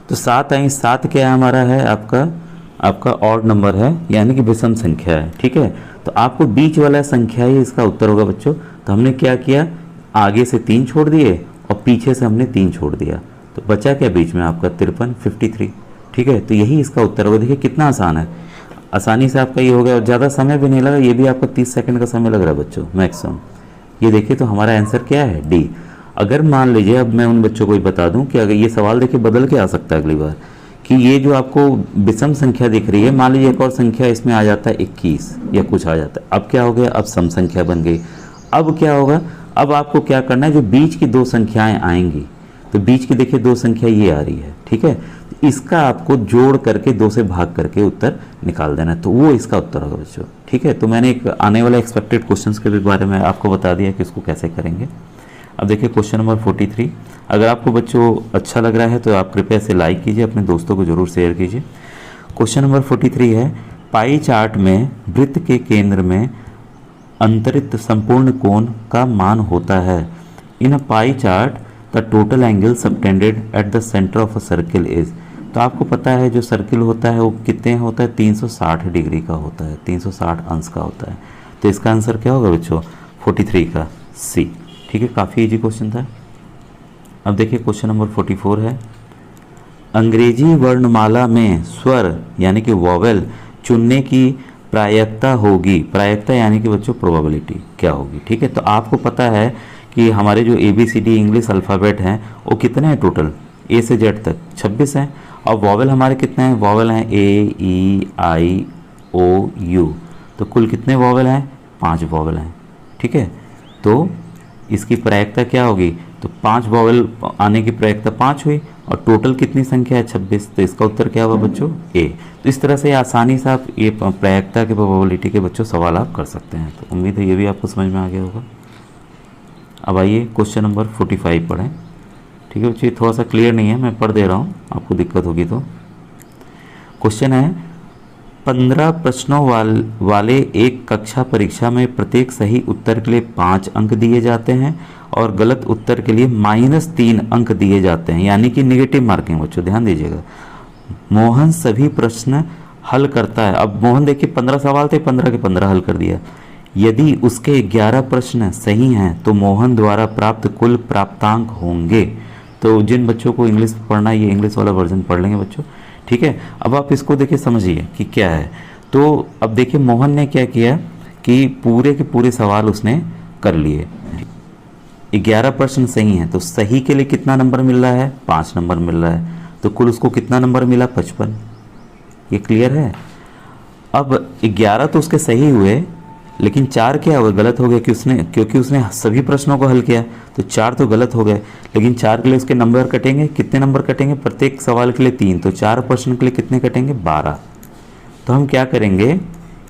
तो 7 आई, 7 क्या हमारा है आपका ऑड नंबर है, यानी कि विषम संख्या है, ठीक है। तो आपको बीच वाला संख्या ही इसका उत्तर होगा बच्चों। तो हमने क्या किया, आगे से 3 छोड़ दिए और पीछे से हमने 3 छोड़ दिया, तो बचा क्या बीच में आपका 53, 53, ठीक है। तो यही इसका उत्तर होगा। देखिए कितना आसान है, आसानी से आपका ये हो गया और ज़्यादा समय भी नहीं लगा। ये भी आपको 30 सेकंड का समय लग रहा है बच्चों मैक्सिमम। ये देखिए तो हमारा आंसर क्या है, डी। अगर मान लीजिए अब मैं उन बच्चों को ही बता दूं कि अगर ये सवाल देखिए बदल के आ सकता है अगली बार, कि ये जो आपको विषम संख्या दिख रही है, मान लीजिए एक और संख्या इसमें आ जाता है 21 या कुछ आ जाता है, अब क्या हो गया, अब सम संख्या बन गई। अब क्या होगा, अब आपको क्या करना है, जो बीच की 2 संख्याएं आएंगी, तो बीच की देखिए 2 संख्या ये आ रही है, ठीक है। इसका आपको जोड़ करके 2 से भाग करके उत्तर निकाल देना है, तो वो इसका उत्तर होगा बच्चों, ठीक है। तो मैंने एक आने वाले एक्सपेक्टेड क्वेश्चंस के भी बारे में आपको बता दिया कि इसको कैसे करेंगे। अब देखिए क्वेश्चन नंबर 43। अगर आपको बच्चों अच्छा लग रहा है तो आप कृपया इसे लाइक कीजिए, अपने दोस्तों को जरूर शेयर कीजिए। क्वेश्चन नंबर 43 है, पाई चार्ट में वृत्त के केंद्र में अंतरित संपूर्ण कोण का मान होता है। In pie chart the total angle subtended at the centre of a circle is. तो आपको पता है जो सर्किल होता है वो कितने होता है, 360 डिग्री का होता है, 360 अंश का होता है। तो इसका आंसर क्या होगा बच्चों, 43 का सी, ठीक है। काफ़ी इजी क्वेश्चन था। अब देखिए क्वेश्चन नंबर 44 है, अंग्रेजी वर्णमाला में स्वर यानी कि वॉवेल चुनने की प्रायिकता होगी। प्रायिकता यानी कि बच्चों प्रोबेबिलिटी क्या होगी, ठीक है। तो आपको पता है कि हमारे जो ABCD इंग्लिश अल्फ़ाबेट हैं वो कितने हैं टोटल, A से Z तक 26 हैं, और वॉवेल हमारे कितने हैं, वॉवेल हैं A, E, I, O, U। तो कुल कितने वॉवेल हैं, 5 वॉवेल हैं, ठीक है। तो इसकी प्रायिकता क्या होगी, तो 5 वॉवेल आने की प्रायिकता 5 हुई, और टोटल कितनी संख्या है 26। तो इसका उत्तर क्या होगा बच्चों, ए। तो इस तरह से आसानी से आप ये प्रायिकता के प्रोबेबिलिटी के बच्चों सवाल आप कर सकते हैं। तो उम्मीद है ये भी आपको समझ में आ गया होगा। अब आइए क्वेश्चन नंबर 45 पढ़ें, ठीक है बच्चों। थोड़ा सा क्लियर नहीं है, मैं पढ़ दे रहा हूँ, आपको दिक्कत होगी तो। क्वेश्चन है, 15 प्रश्नों वाले एक कक्षा परीक्षा में प्रत्येक सही उत्तर के लिए 5 अंक दिए जाते हैं और गलत उत्तर के लिए -3 अंक दिए जाते हैं, यानी कि नेगेटिव मार्किंग बच्चों, ध्यान दीजिएगा। मोहन सभी प्रश्न हल करता है। अब मोहन देखिए 15 सवाल थे, 15 के 15 हल कर दिया। यदि उसके 11 प्रश्न सही हैं तो मोहन द्वारा प्राप्त कुल प्राप्तांक होंगे। तो जिन बच्चों को इंग्लिश पढ़ना है ये इंग्लिश वाला वर्जन पढ़ लेंगे बच्चों, ठीक है। अब आप इसको देखिए समझिए कि क्या है। तो अब देखिए मोहन ने क्या किया कि पूरे के पूरे सवाल उसने कर लिए, 11 प्रश्न सही हैं, तो सही के लिए कितना नंबर मिल रहा है, 5 नंबर मिल रहा है। तो कुल उसको कितना नंबर मिला, 55। ये क्लियर है। अब 11 तो उसके सही हुए, लेकिन 4 क्या हुआ, गलत हो गया क्योंकि उसने सभी प्रश्नों को हल किया, तो 4 तो गलत हो गए। लेकिन 4 के लिए उसके नंबर कटेंगे, कितने नंबर कटेंगे, प्रत्येक सवाल के लिए 3, तो 4 प्रश्न के लिए कितने कटेंगे, 12। तो हम क्या करेंगे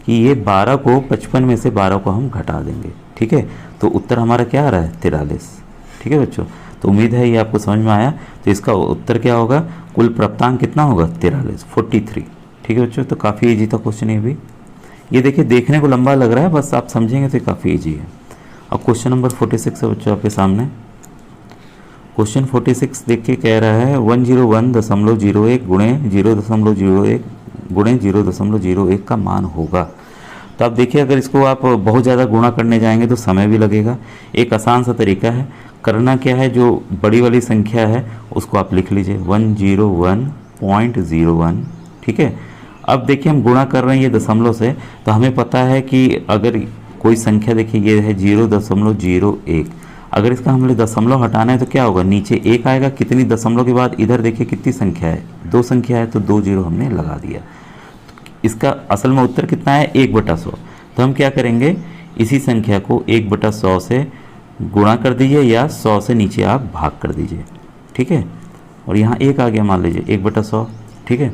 कि ये 12 को 55 में से 12 को हम घटा देंगे, ठीक है। तो उत्तर हमारा क्या आ रहा है, 43, ठीक है बच्चों। तो उम्मीद है ये आपको समझ में आया। तो इसका उत्तर क्या होगा, कुल प्राप्तांक कितना होगा, 43, 43, ठीक है बच्चों। तो काफ़ी ईजी था क्वेश्चन ये भी। ये देखिए देखने को लंबा लग रहा है, बस आप समझेंगे तो काफ़ी ईजी है। अब क्वेश्चन नंबर 46 है बच्चों आपके सामने। क्वेश्चन 46 देखिए कह रहा है 101.01 गुणे 0.01 गुणे 0.01 का मान होगा। तो आप देखिए अगर इसको आप बहुत ज़्यादा गुणा करने जाएंगे तो समय भी लगेगा। एक आसान सा तरीका है, करना क्या है, जो बड़ी वाली संख्या है उसको आप लिख लीजिए 101.01, ठीक है। अब देखिए हम गुणा कर रहे हैं ये दशमलव से, तो हमें पता है कि अगर कोई संख्या देखिए ये है 0.01, अगर इसका हमने दशमलव हटाना है तो क्या होगा, नीचे एक आएगा, कितनी दशमलव के बाद इधर देखिए कितनी संख्या है, 2 संख्या है, तो 2 जीरो हमने लगा दिया। इसका असल में उत्तर कितना है 1/100। तो हम क्या करेंगे, इसी संख्या को 1/100 से गुणा कर दीजिए या 100 से नीचे आप भाग कर दीजिए, ठीक है। और यहाँ 1 आ गया मान लीजिए 1/100, ठीक है।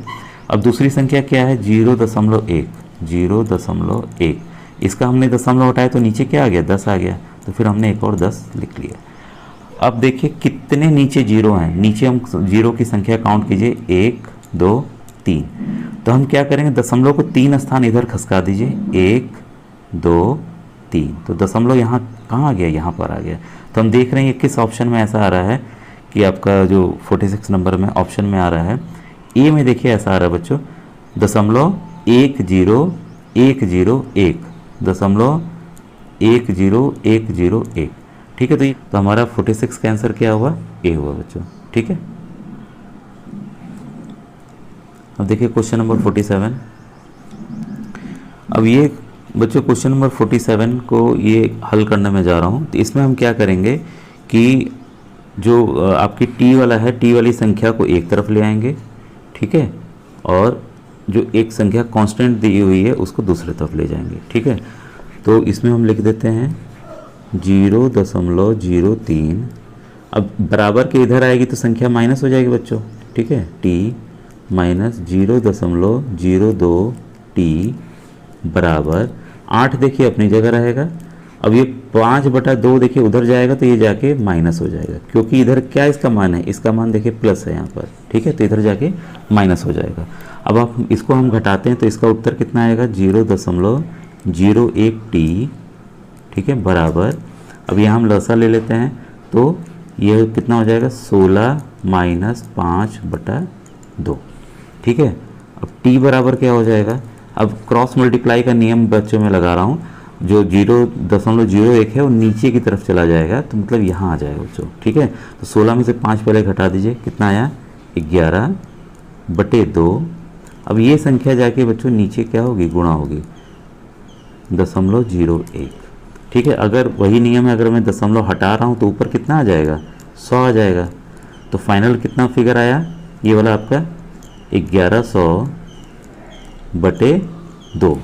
अब दूसरी संख्या क्या है 0.1, इसका हमने दशमलव हटाया तो नीचे क्या आ गया 10 आ गया, तो फिर हमने एक और 10 लिख लिया। अब देखिए कितने नीचे जीरो हैं, नीचे हम जीरो की संख्या काउंट कीजिए 1 2 3। तो हम क्या करेंगे, दशमलव को 3 स्थान इधर खसका दीजिए 1 2 3, तो दशमलव यहाँ कहाँ आ गया, यहाँ पर आ गया। तो हम देख रहे हैं ये किस ऑप्शन में ऐसा आ रहा है कि आपका जो 46 नंबर में ऑप्शन में आ रहा है, ए में देखिए ऐसा आ रहा है बच्चों 0.10101, 0.10101, ठीक है। तो हमारा 46 का आंसर क्या हुआ, ए हुआ बच्चों, ठीक है। अब देखिए क्वेश्चन नंबर 47। अब ये बच्चों क्वेश्चन नंबर 47 को ये हल करने में जा रहा हूँ। तो इसमें हम क्या करेंगे कि जो आपकी टी वाला है, टी वाली संख्या को एक तरफ ले आएंगे, ठीक है, और जो एक संख्या कांस्टेंट दी हुई है उसको दूसरी तरफ ले जाएंगे, ठीक है। तो इसमें हम लिख देते हैं 0.03। अब बराबर के इधर आएगी तो संख्या माइनस हो जाएगी बच्चों, ठीक है, टी माइनस 0.02 टी बराबर 8 देखिए अपनी जगह रहेगा। अब ये 5/2 देखिए उधर जाएगा तो ये जाके माइनस हो जाएगा, क्योंकि इधर क्या इसका मान है, इसका मान देखिए प्लस है यहाँ पर, ठीक है, तो इधर जाके माइनस हो जाएगा। अब आप इसको हम घटाते हैं तो इसका उत्तर कितना आएगा 0.01 टी, ठीक है, बराबर, अब यहाँ हम लसा ले लेते हैं तो ये कितना हो जाएगा 16 माइनस 5/2, ठीक है। अब टी बराबर क्या हो जाएगा, अब क्रॉस मल्टीप्लाई का नियम बच्चों में लगा रहा हूँ, जो 0.01 है वो नीचे की तरफ चला जाएगा, तो मतलब यहाँ आ जाएगा बच्चों, ठीक है। तो 16 में से 5 पहले घटा दीजिए, कितना आया 11/2। अब ये संख्या जाके बच्चों नीचे क्या होगी, गुणा होगी 0.01, ठीक है। अगर वही नियम है, अगर मैं दशमलव हटा रहा हूँ तो ऊपर कितना आ जाएगा 100 आ जाएगा। तो फाइनल कितना फिगर आया ये वाला आपका 1100/2,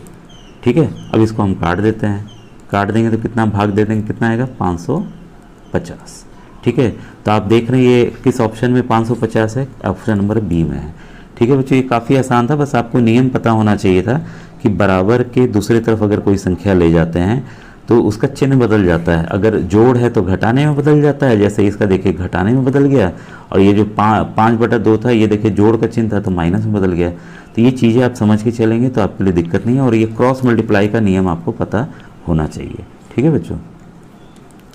ठीक है। अब इसको हम काट देते हैं, काट देंगे तो कितना भाग दे देंगे, कितना आएगा 550, ठीक है। तो आप देख रहे हैं ये किस ऑप्शन में 550 है, ऑप्शन नंबर बी में है, ठीक है बच्चों। ये काफ़ी आसान था, बस आपको नियम पता होना चाहिए था कि बराबर के दूसरी तरफ अगर कोई संख्या ले जाते हैं तो उसका चिन्ह बदल जाता है, अगर जोड़ है तो घटाने में बदल जाता है, जैसे इसका देखिए घटाने में बदल गया, और ये जो 5/2 था ये देखिए जोड़ का चिन्ह था तो माइनस में बदल गया। तो ये चीज़ें आप समझ के चलेंगे तो आपके लिए दिक्कत नहीं है, और ये क्रॉस मल्टीप्लाई का नियम आपको पता होना चाहिए, ठीक है बच्चों।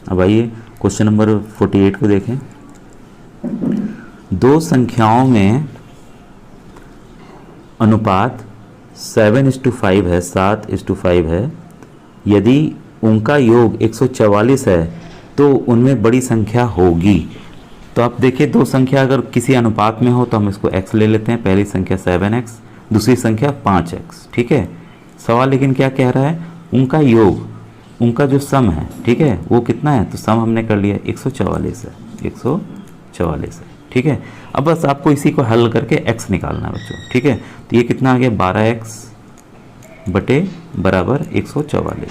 अब आइए क्वेश्चन नंबर 48 को देखें। दो संख्याओं में अनुपात 7:5 है, 7:5 है। यदि उनका योग 144 है तो उनमें बड़ी संख्या होगी। तो आप देखिए दो संख्या अगर किसी अनुपात में हो तो हम इसको x ले लेते हैं, पहली संख्या 7x, दूसरी संख्या 5x, ठीक है। सवाल लेकिन क्या कह रहा है, उनका योग, उनका जो सम है, ठीक है, वो कितना है, तो सम हमने कर लिया 144 है, 144 है, ठीक है। अब बस आपको इसी को हल करके x निकालना है बच्चों, ठीक है। तो ये कितना आ गया 12x/144।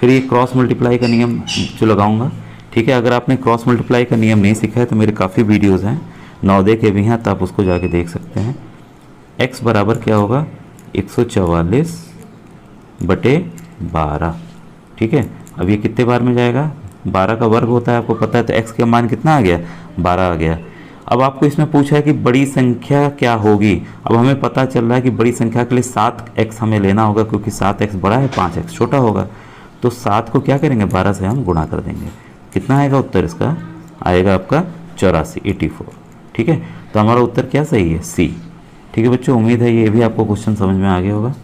फिर ये क्रॉस मल्टीप्लाई का नियम जो लगाऊंगा, ठीक है। अगर आपने क्रॉस मल्टीप्लाई का नियम नहीं सीखा है तो मेरे काफ़ी वीडियोस हैं, नवोदय के भी हैं, तो आप उसको जाके देख सकते हैं। x बराबर क्या होगा 144/12, ठीक है। अब ये कितने बार में जाएगा, 12 का वर्ग होता है आपको पता है, तो x का मान कितना आ गया 12 आ गया। अब आपको इसमें पूछा है कि बड़ी संख्या क्या होगी। अब हमें पता चल रहा है कि बड़ी संख्या के लिए 7x हमें लेना होगा, क्योंकि 7x बड़ा है, 5x छोटा होगा। तो 7 को क्या करेंगे, 12 से हम गुणा कर देंगे। कितना आएगा उत्तर इसका, आएगा आपका 84। ठीक है, तो हमारा उत्तर क्या सही है, सी। ठीक है बच्चों, उम्मीद है ये भी आपको क्वेश्चन समझ में आ गया होगा।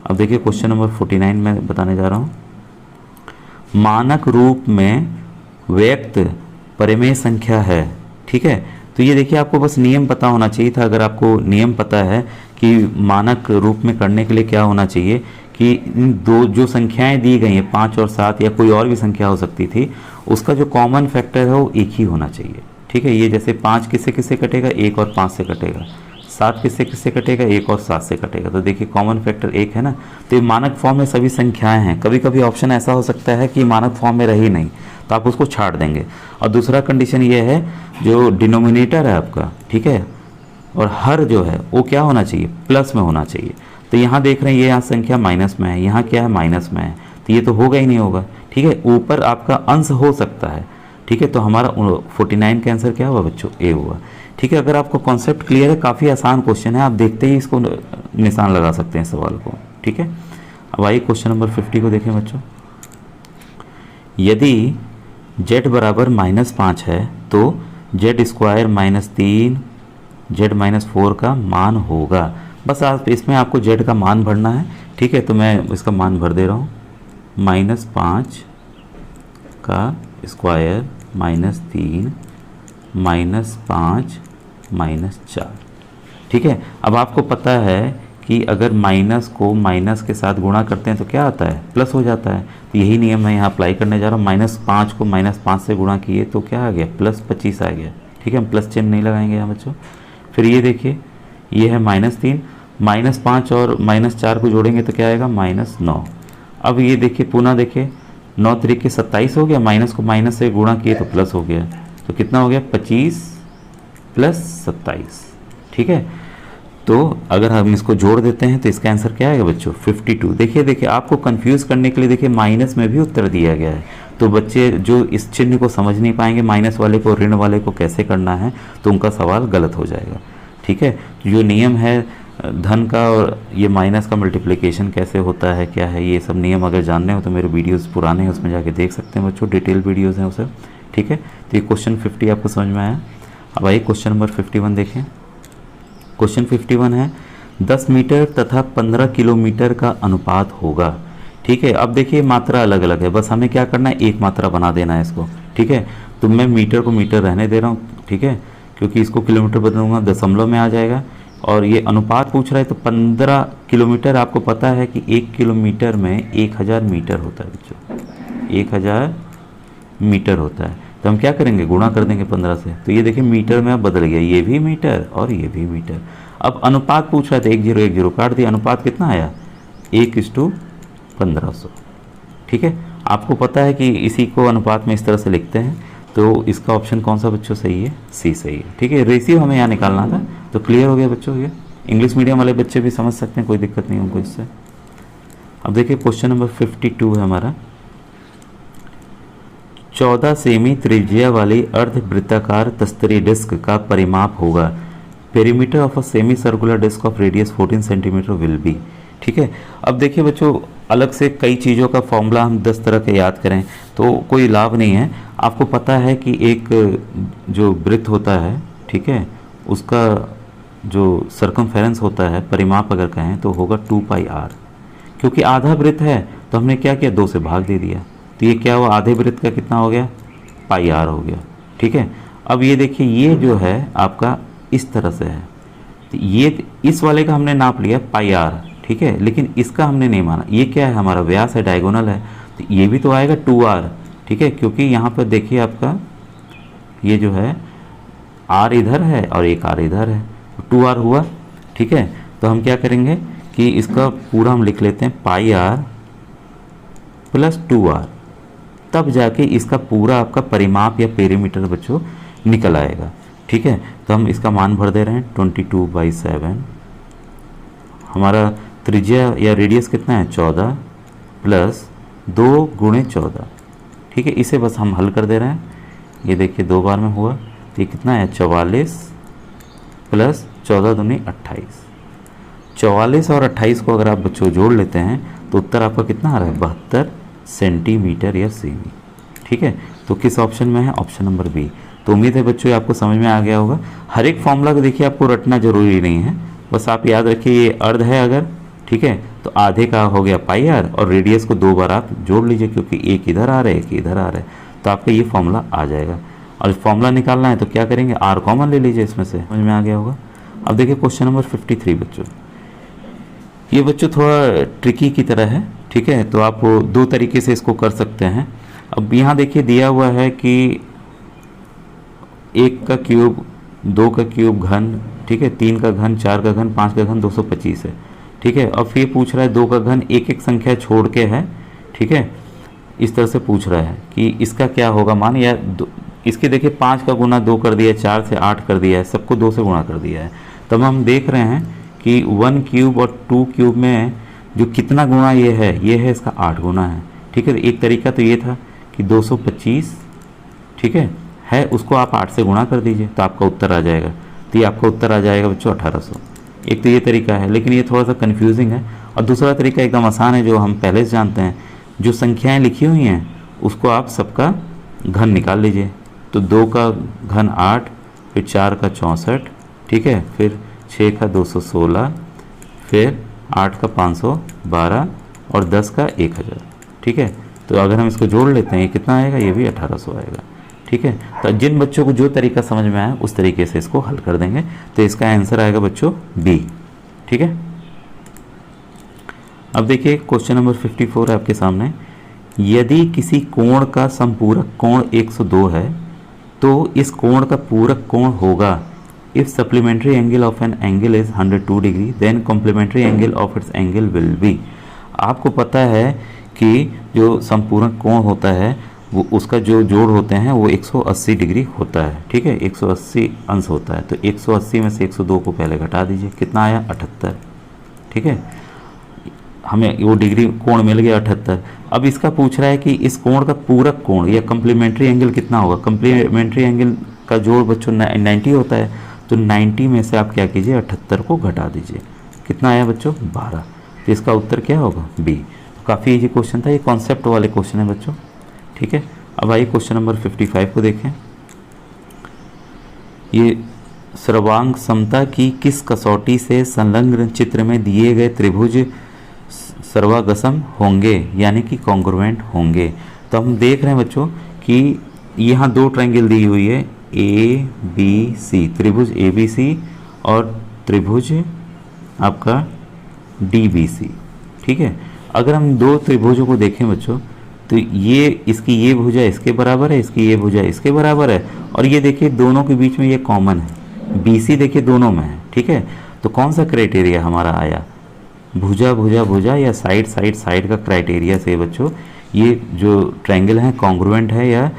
अब देखिए क्वेश्चन नंबर 49 में बताने जा रहा हूँ। मानक रूप में व्यक्त परिमेय संख्या है। ठीक है, तो ये देखिए आपको बस नियम पता होना चाहिए था। अगर आपको नियम पता है कि मानक रूप में करने के लिए क्या होना चाहिए कि इन दो जो संख्याएं दी गई हैं 5 और 7 या कोई और भी संख्या हो सकती थी, उसका जो कॉमन फैक्टर है वो एक ही होना चाहिए। ठीक है, ये जैसे 5 किससे किससे कटेगा, 1 और 5 से कटेगा। 7 किससे किससे कटेगा, 1 और 7 से कटेगा। तो देखिए कॉमन फैक्टर 1 है ना। तो ये मानक फॉर्म में सभी संख्याएं हैं। कभी कभी ऑप्शन ऐसा हो सकता है कि मानक फॉर्म में रही नहीं, तो आप उसको छाड़ देंगे। और दूसरा कंडीशन ये है, जो डिनोमिनेटर है आपका, ठीक है, और हर जो है वो क्या होना चाहिए, प्लस में होना चाहिए। तो यहाँ देख रहे हैं ये यहाँ संख्या माइनस में है, यहाँ क्या है, माइनस में है, तो ये तो होगा ही नहीं होगा। ठीक है, ऊपर आपका अंश हो सकता है। ठीक है, तो हमारा 49 का आंसर क्या हुआ बच्चों, ए हुआ। ठीक है, अगर आपको कॉन्सेप्ट क्लियर है, काफ़ी आसान क्वेश्चन है, आप देखते ही इसको निशान लगा सकते हैं सवाल को। ठीक है, अब आइए क्वेश्चन नंबर 50 को देखें बच्चों। यदि z बराबर -5 है तो z स्क्वायर -3 z -4 का मान होगा। बस आप इसमें आपको z का मान भरना है। ठीक है, तो मैं इसका मान भर दे रहा हूँ, -5 का स्क्वायर -3 -5 -4। ठीक है, अब आपको पता है कि अगर माइनस को माइनस के साथ गुणा करते हैं तो क्या आता है, प्लस हो जाता है। तो यही नियम मैं यहाँ अप्लाई करने जा रहा हूँ। -5 को -5 से गुणा किए तो क्या आ गया, +25 आ गया। ठीक है, हम प्लस चिन्ह नहीं लगाएंगे यहाँ बच्चों। फिर ये देखिए, ये है -3, -5 और -4 को जोड़ेंगे तो क्या आएगा, -9। अब ये देखिए पुनः देखिए, 9 तरीके 27 हो गया, माइनस को माइनस से गुणा किए तो प्लस हो गया। तो कितना हो गया, 25 + 27। ठीक है, तो अगर हम इसको जोड़ देते हैं तो इसका आंसर क्या आएगा बच्चों, 52। देखिए आपको कंफ्यूज करने के लिए देखिए माइनस में भी उत्तर दिया गया है। तो बच्चे जो इस चिन्ह को समझ नहीं पाएंगे, माइनस वाले को ऋण वाले को कैसे करना है, तो उनका सवाल गलत हो जाएगा। ठीक है, जो नियम है धन का और ये माइनस का मल्टीप्लिकेशन कैसे होता है, क्या है, ये सब नियम अगर जानने हो तो मेरे वीडियोज़ पुराने हैं, उसमें जाके देख सकते हैं बच्चों, डिटेल वीडियोज़ हैं उसे। ठीक है, तो ये क्वेश्चन 50 आपको समझ में आया। अब आइए क्वेश्चन नंबर 51 देखें। क्वेश्चन 51 है, 10 मीटर तथा 15 किलोमीटर का अनुपात होगा। ठीक है, अब देखिए मात्रा अलग अलग है, बस हमें क्या करना है, एक मात्रा बना देना है इसको। ठीक है, तो मैं मीटर को मीटर रहने दे रहा हूँ। ठीक है, क्योंकि इसको किलोमीटर बदलूंगा दशमलव में आ जाएगा। और ये अनुपात पूछ रहा है, तो 15 किलोमीटर, आपको पता है कि 1 किलोमीटर में 1000 मीटर होता है बच्चों, 1000 मीटर होता है। तो हम क्या करेंगे, गुणा कर देंगे 15 से। तो ये देखिए मीटर में अब बदल गया, ये भी मीटर और ये भी मीटर। अब अनुपात पूछ रहा है तो 1 0 1 0 काट दिया, अनुपात कितना आया, 1:1500। ठीक है, आपको पता है कि इसी को अनुपात में इस तरह से लिखते हैं, तो इसका ऑप्शन कौन सा बच्चों सही है, सी सही है। ठीक है, रेशियो हमें यहाँ निकालना था। तो क्लियर हो गया बच्चों, ये इंग्लिश मीडियम वाले बच्चे भी समझ सकते हैं, कोई दिक्कत नहीं उनको इससे। अब देखिए क्वेश्चन नंबर 52 है हमारा। 14 सेमी त्रिज्या वाली अर्धवृत्ताकार तस्तरी डिस्क का परिमाप होगा। Perimeter of a semi circular disc of radius 14 centimetre will be. ठीक है, अब देखिए बच्चों, अलग से कई चीज़ों का फॉर्मूला हम 10 तरह के याद करें तो कोई लाभ नहीं है। आपको पता है कि एक जो वृत्त होता है, ठीक है, उसका जो सर्कमफेरेंस होता है, परिमाप अगर कहें तो होगा 2πr। क्योंकि आधा वृत्त है तो हमने क्या किया, 2 से भाग दे दिया, तो ये क्या हुआ, आधे वृत्त का कितना हो गया, πr हो गया। ठीक है, अब ये देखिए, ये जो है आपका इस तरह से है, तो ये इस वाले का हमने नाप लिया πr। ठीक है, लेकिन इसका हमने नहीं माना, ये क्या है, हमारा व्यास है, डायगोनल है, तो ये भी तो आएगा 2r। ठीक है, क्योंकि यहाँ पर देखिए आपका ये जो है r इधर है और एक r इधर है, 2r हुआ। ठीक है, तो हम क्या करेंगे कि इसका पूरा हम लिख लेते हैं πr + 2r, तब जाके इसका पूरा आपका परिमाप या पेरीमीटर बच्चों निकल आएगा। ठीक है, तो हम इसका मान भर दे रहे हैं 22/7। हमारा त्रिज्या या रेडियस कितना है, 14 + 2 × 14। ठीक है, इसे बस हम हल कर दे रहे हैं। ये देखिए 2 बार में हुआ, तो ये कितना है 44 प्लस 14 दूनी 28। 44 और 28 को अगर आप बच्चों जोड़ लेते हैं तो उत्तर आपका कितना आ रहा है 72 सेंटीमीटर या सेमी। ठीक है, तो किस ऑप्शन में है, ऑप्शन नंबर बी। तो उम्मीद है बच्चों आपको समझ में आ गया होगा। हर एक फॉर्मूला को देखिए आपको रटना जरूरी नहीं है, बस आप याद रखिए ये अर्ध है अगर, ठीक है, तो आधे का हो गया पाई आर और रेडियस को 2 बार आप जोड़ लीजिए, क्योंकि एक इधर आ रहा है एक इधर आ रहा है, तो आपका ये फॉर्मूला आ जाएगा। और फॉर्मूला निकालना है तो क्या करेंगे, आर कॉमन ले लीजिए इसमें से, समझ में आ गया होगा। अब देखिए क्वेश्चन नंबर 53 बच्चों, ये बच्चों थोड़ा ट्रिकी की तरह है, ठीक है, तो आप 2 तरीके से इसको कर सकते हैं। अब यहाँ देखिए दिया हुआ है कि 1 का क्यूब, 2 का क्यूब घन, ठीक है, 3 का घन, 4 का घन, 5 का घन 225 है, ठीक है। अब फिर पूछ रहा है 2 का घन एक एक संख्या छोड़ के है, ठीक है, इस तरह से पूछ रहा है कि इसका क्या होगा मान, या इसके देखिए 5 का गुना 2 कर दिया, 4 से 8 कर दिया है, सबको 2 से गुणा कर दिया है। तब हम देख रहे हैं कि 1 क्यूब और 2 क्यूब में जो कितना गुना ये है इसका 8 गुना है, ठीक है। एक तरीका तो ये था कि 225, ठीक है उसको आप 8 से गुणा कर दीजिए तो आपका उत्तर आ जाएगा। तो ये आपका उत्तर आ जाएगा बच्चों 1800। एक तो ये तरीका है, लेकिन ये थोड़ा सा कन्फ्यूजिंग है। और दूसरा तरीका एकदम आसान है जो हम पहले से जानते हैं, जो संख्याएं लिखी हुई हैं उसको आप सबका घन निकाल लीजिए। तो 2 का घन 8, फिर 4 का 64, ठीक है, फिर 6 का 216, फिर 8 का 512 और 10 का 1000, ठीक है। तो अगर हम इसको जोड़ लेते हैं ये कितना आएगा, ये भी 1800 आएगा, ठीक है। तो जिन बच्चों को जो तरीका समझ में आया उस तरीके से इसको हल कर देंगे। तो इसका आंसर आएगा बच्चों बी, ठीक है। अब देखिए क्वेश्चन नंबर 54 है आपके सामने। यदि किसी कोण का संपूरक कोण 102 है तो इस कोण का पूरक कोण होगा if supplementary angle of an angle is 102 degree then complementary angle of its angle will be. आपको पता है कि जो संपूरक कोण होता है वो उसका जो जोड़ होते हैं वो 180 डिग्री होता है, ठीक है, 180 अंश होता है। तो 180 में से 102 को पहले घटा दीजिए, कितना आया 78, ठीक है। हमें वो डिग्री कोण मिल गया 78। अब इसका पूछ रहा है कि इस कोण का पूरक कोण या कम्प्लीमेंट्री एंगल कितना होगा। कम्प्लीमेंट्री एंगल का जोड़ बच्चों 90 होता है, तो 90 में से आप क्या कीजिए 78 को घटा दीजिए, कितना आया बच्चों 12। तो इसका उत्तर क्या होगा बी। तो काफ़ी इजी क्वेश्चन था, ये कॉन्सेप्ट वाले क्वेश्चन है बच्चों, ठीक है। अब आइए क्वेश्चन नंबर 55 को देखें। ये सर्वांग समता की किस कसौटी से संलग्न चित्र में दिए गए त्रिभुज सर्वागसम होंगे, यानी कि कॉन्ग्रुएंट होंगे। तो हम देख रहे हैं बच्चों कि यहाँ 2 ट्रायंगल दी हुई है ए बी सी, त्रिभुज ए बी सी और त्रिभुज आपका डी बी सी, ठीक है। अगर हम 2 त्रिभुजों को देखें बच्चों तो ये इसकी ये भुजा इसके बराबर है, इसकी ये भुजा इसके बराबर है, और ये देखिए दोनों के बीच में ये कॉमन है, बी सी देखिए दोनों में है, ठीक है। तो कौन सा क्राइटेरिया हमारा आया, भुजा भुजा भुजा या साइड साइड साइड का क्राइटेरिया से बच्चों ये जो ट्रायंगल है कॉन्ग्रुएंट है या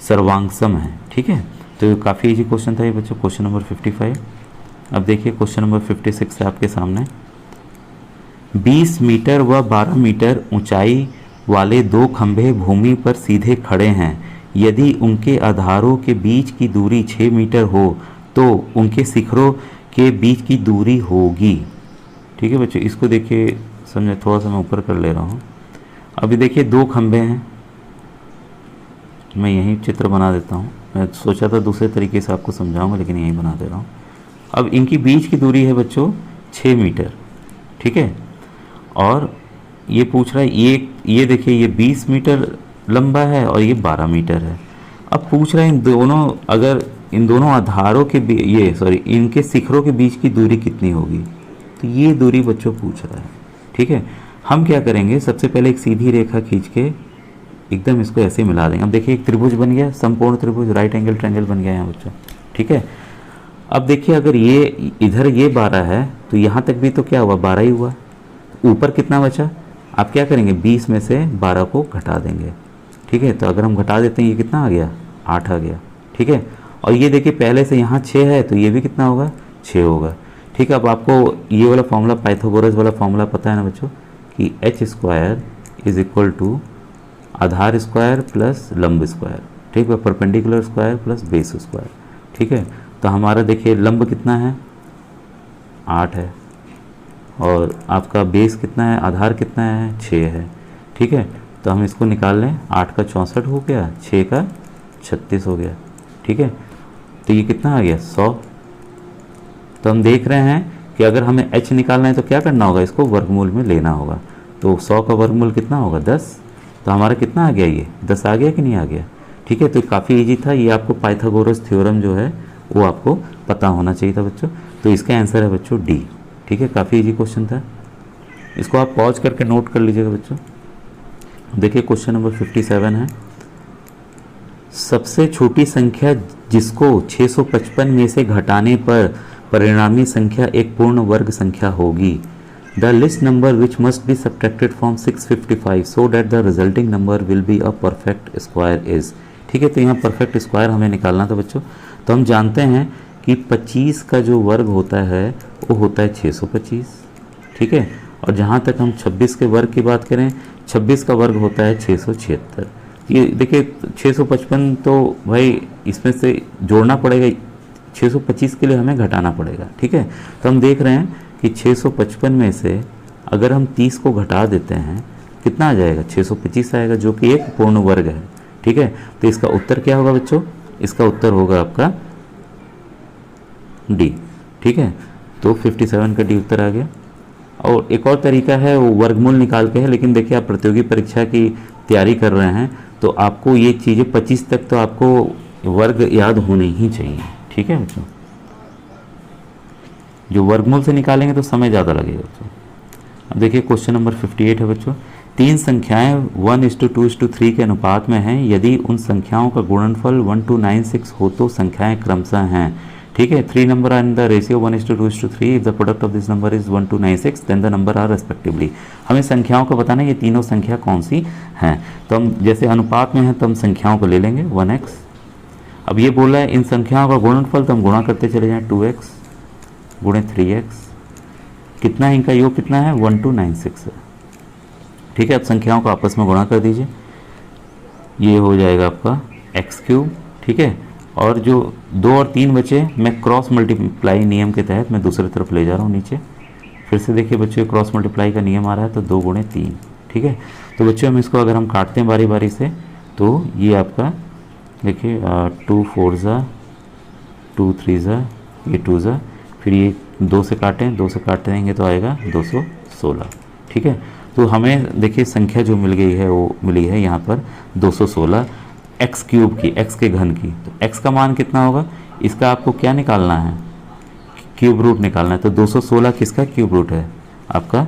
सर्वांगसम है, ठीक है। तो काफ़ी इजी क्वेश्चन था ये बच्चों, क्वेश्चन नंबर 55। अब देखिए क्वेश्चन नंबर 56 है आपके सामने। 20 मीटर व 12 मीटर ऊंचाई वाले 2 खंभे भूमि पर सीधे खड़े हैं। यदि उनके आधारों के बीच की दूरी 6 मीटर हो तो उनके शिखरों के बीच की दूरी होगी, ठीक है बच्चों। इसको देखिए समझे, थोड़ा सा मैं ऊपर कर ले रहा हूँ। अभी देखिए 2 खंभे हैं, मैं यही चित्र बना देता हूँ। मैं सोचा था दूसरे तरीके से आपको समझाऊंगा लेकिन यही बना दे रहा हूँ। अब इनकी बीच की दूरी है बच्चों 6 मीटर, ठीक है। और ये पूछ रहा है ये देखिए ये 20 मीटर लंबा है और ये 12 मीटर है। अब पूछ रहा है इन दोनों, अगर इन दोनों आधारों के इनके शिखरों के बीच की दूरी कितनी होगी। तो ये दूरी बच्चों पूछ रहा है, ठीक है। हम क्या करेंगे, सबसे पहले एक सीधी रेखा खींच के एकदम इसको ऐसे मिला देंगे। अब देखिए एक त्रिभुज बन गया, संपूर्ण त्रिभुज, राइट एंगल ट्रायंगल बन गया यहाँ बच्चों, ठीक है। अब देखिए अगर ये इधर ये 12 है तो यहाँ तक भी तो क्या हुआ 12 ही हुआ। ऊपर कितना बचा, आप क्या करेंगे 20 में से 12 को घटा देंगे, ठीक है। तो अगर हम घटा देते हैं ये कितना आ गया 8 आ गया, ठीक है। और ये देखिए पहले से यहाँ 6 है तो ये भी कितना होगा 6 होगा, ठीक है। अब आपको ये वाला फॉर्मूला पाइथागोरस वाला फॉर्मूला पता है ना बच्चों कि h square is equal to आधार स्क्वायर प्लस लंब स्क्वायर, ठीक है, perpendicular square plus base square. ठीक है। तो हमारा देखिए लंब कितना है, 8 है, और आपका बेस कितना है, आधार कितना है, 6 है। ठीक है, तो हम इसको निकाल लें, 8 का 64 हो गया, 6 का 36 हो गया। ठीक है, तो ये कितना आ गया, 100। तो हम देख रहे हैं कि अगर हमें h निकालना है तो क्या करना होगा, इसको वर्गमूल में लेना होगा। तो 100 का वर्गमूल कितना होगा, 10। तो हमारा कितना आ गया, ये 10 आ गया कि नहीं आ गया। ठीक है, तो काफ़ी इजी था ये, आपको पाइथागोरस थ्योरम जो है वो आपको पता होना चाहिए था बच्चों। तो इसका आंसर है बच्चों डी। ठीक है, काफ़ी इजी क्वेश्चन था, इसको आप पॉज करके नोट कर लीजिएगा बच्चों। देखिए क्वेश्चन नंबर 57 है, सबसे छोटी संख्या जिसको 655 में से घटाने पर परिणामी संख्या एक पूर्ण वर्ग संख्या होगी। The list number which must be subtracted from 655 so that the resulting number will be a perfect square is. ठीक है, तो यहाँ परफेक्ट स्क्वायर हमें निकालना था बच्चों। तो हम जानते हैं कि 25 का जो वर्ग होता है वो होता है 625। ठीक है, और जहाँ तक हम 26 के वर्ग की बात करें, 26 का वर्ग होता है 676। ये देखिए 655 तो भाई इसमें से जोड़ना पड़ेगा, 625 के लिए हमें घटाना पड़ेगा। ठीक है, तो हम देख रहे हैं कि 655 में से अगर हम 30 को घटा देते हैं कितना आ जाएगा, 625 आएगा, जो कि एक पूर्ण वर्ग है। ठीक है, तो इसका उत्तर क्या होगा बच्चों, इसका उत्तर होगा आपका डी। ठीक है, तो 57 का डी उत्तर आ गया। और एक और तरीका है वो वर्गमूल निकाल के है, लेकिन देखिए आप प्रतियोगी परीक्षा की तैयारी कर रहे हैं तो आपको ये चीज़ें 25 तक तो आपको वर्ग याद होने ही चाहिए। ठीक है बच्चों, जो वर्गमूल से निकालेंगे तो समय ज़्यादा लगेगा बच्चों। अब देखिए क्वेश्चन नंबर 58 है बच्चों, तीन संख्याएं 1:2:3 के अनुपात में हैं, यदि उन संख्याओं का गुणनफल 1296 हो तो संख्याएं क्रमशः हैं। ठीक है, 3 number are in the ratio 1:2:3, if the product of this number is 1296 then the number are respectively. हमें संख्याओं को बताना है ये तीनों संख्या कौन सी हैं। तो हम जैसे अनुपात में हैं तो हम संख्याओं को ले लेंगे 1x। अब ये बोला है इन संख्याओं का गुणनफल, तो हम गुणा करते चले जाएं, 2x गुणे 3x, कितना है इनका योग कितना है, 1296 है। ठीक है, अब संख्याओं को आपस में गुणा कर दीजिए, ये हो जाएगा आपका x3। ठीक है, और जो 2 और 3 बचे मैं क्रॉस मल्टीप्लाई नियम के तहत मैं दूसरी तरफ ले जा रहा हूँ नीचे। फिर से देखिए बच्चों क्रॉस मल्टीप्लाई का नियम आ रहा है तो 2 गुणे 3। ठीक है, तो बच्चों हम इसको अगर हम काटते हैं बारी बारी से तो ये आपका देखिए 2 4 ज़ा 2 3 ज़ा ये 2 ज़ा, फिर ये 2 से काटें, 2 से काट देंगे तो आएगा 216। ठीक है, तो हमें देखिए संख्या जो मिल गई है वो मिली है यहाँ पर 216 एक्स क्यूब की, एक्स के घन की। तो एक्स का मान कितना होगा, इसका आपको क्या निकालना है, क्यूब रूट निकालना है। तो 216 किसका क्यूब रूट है, आपका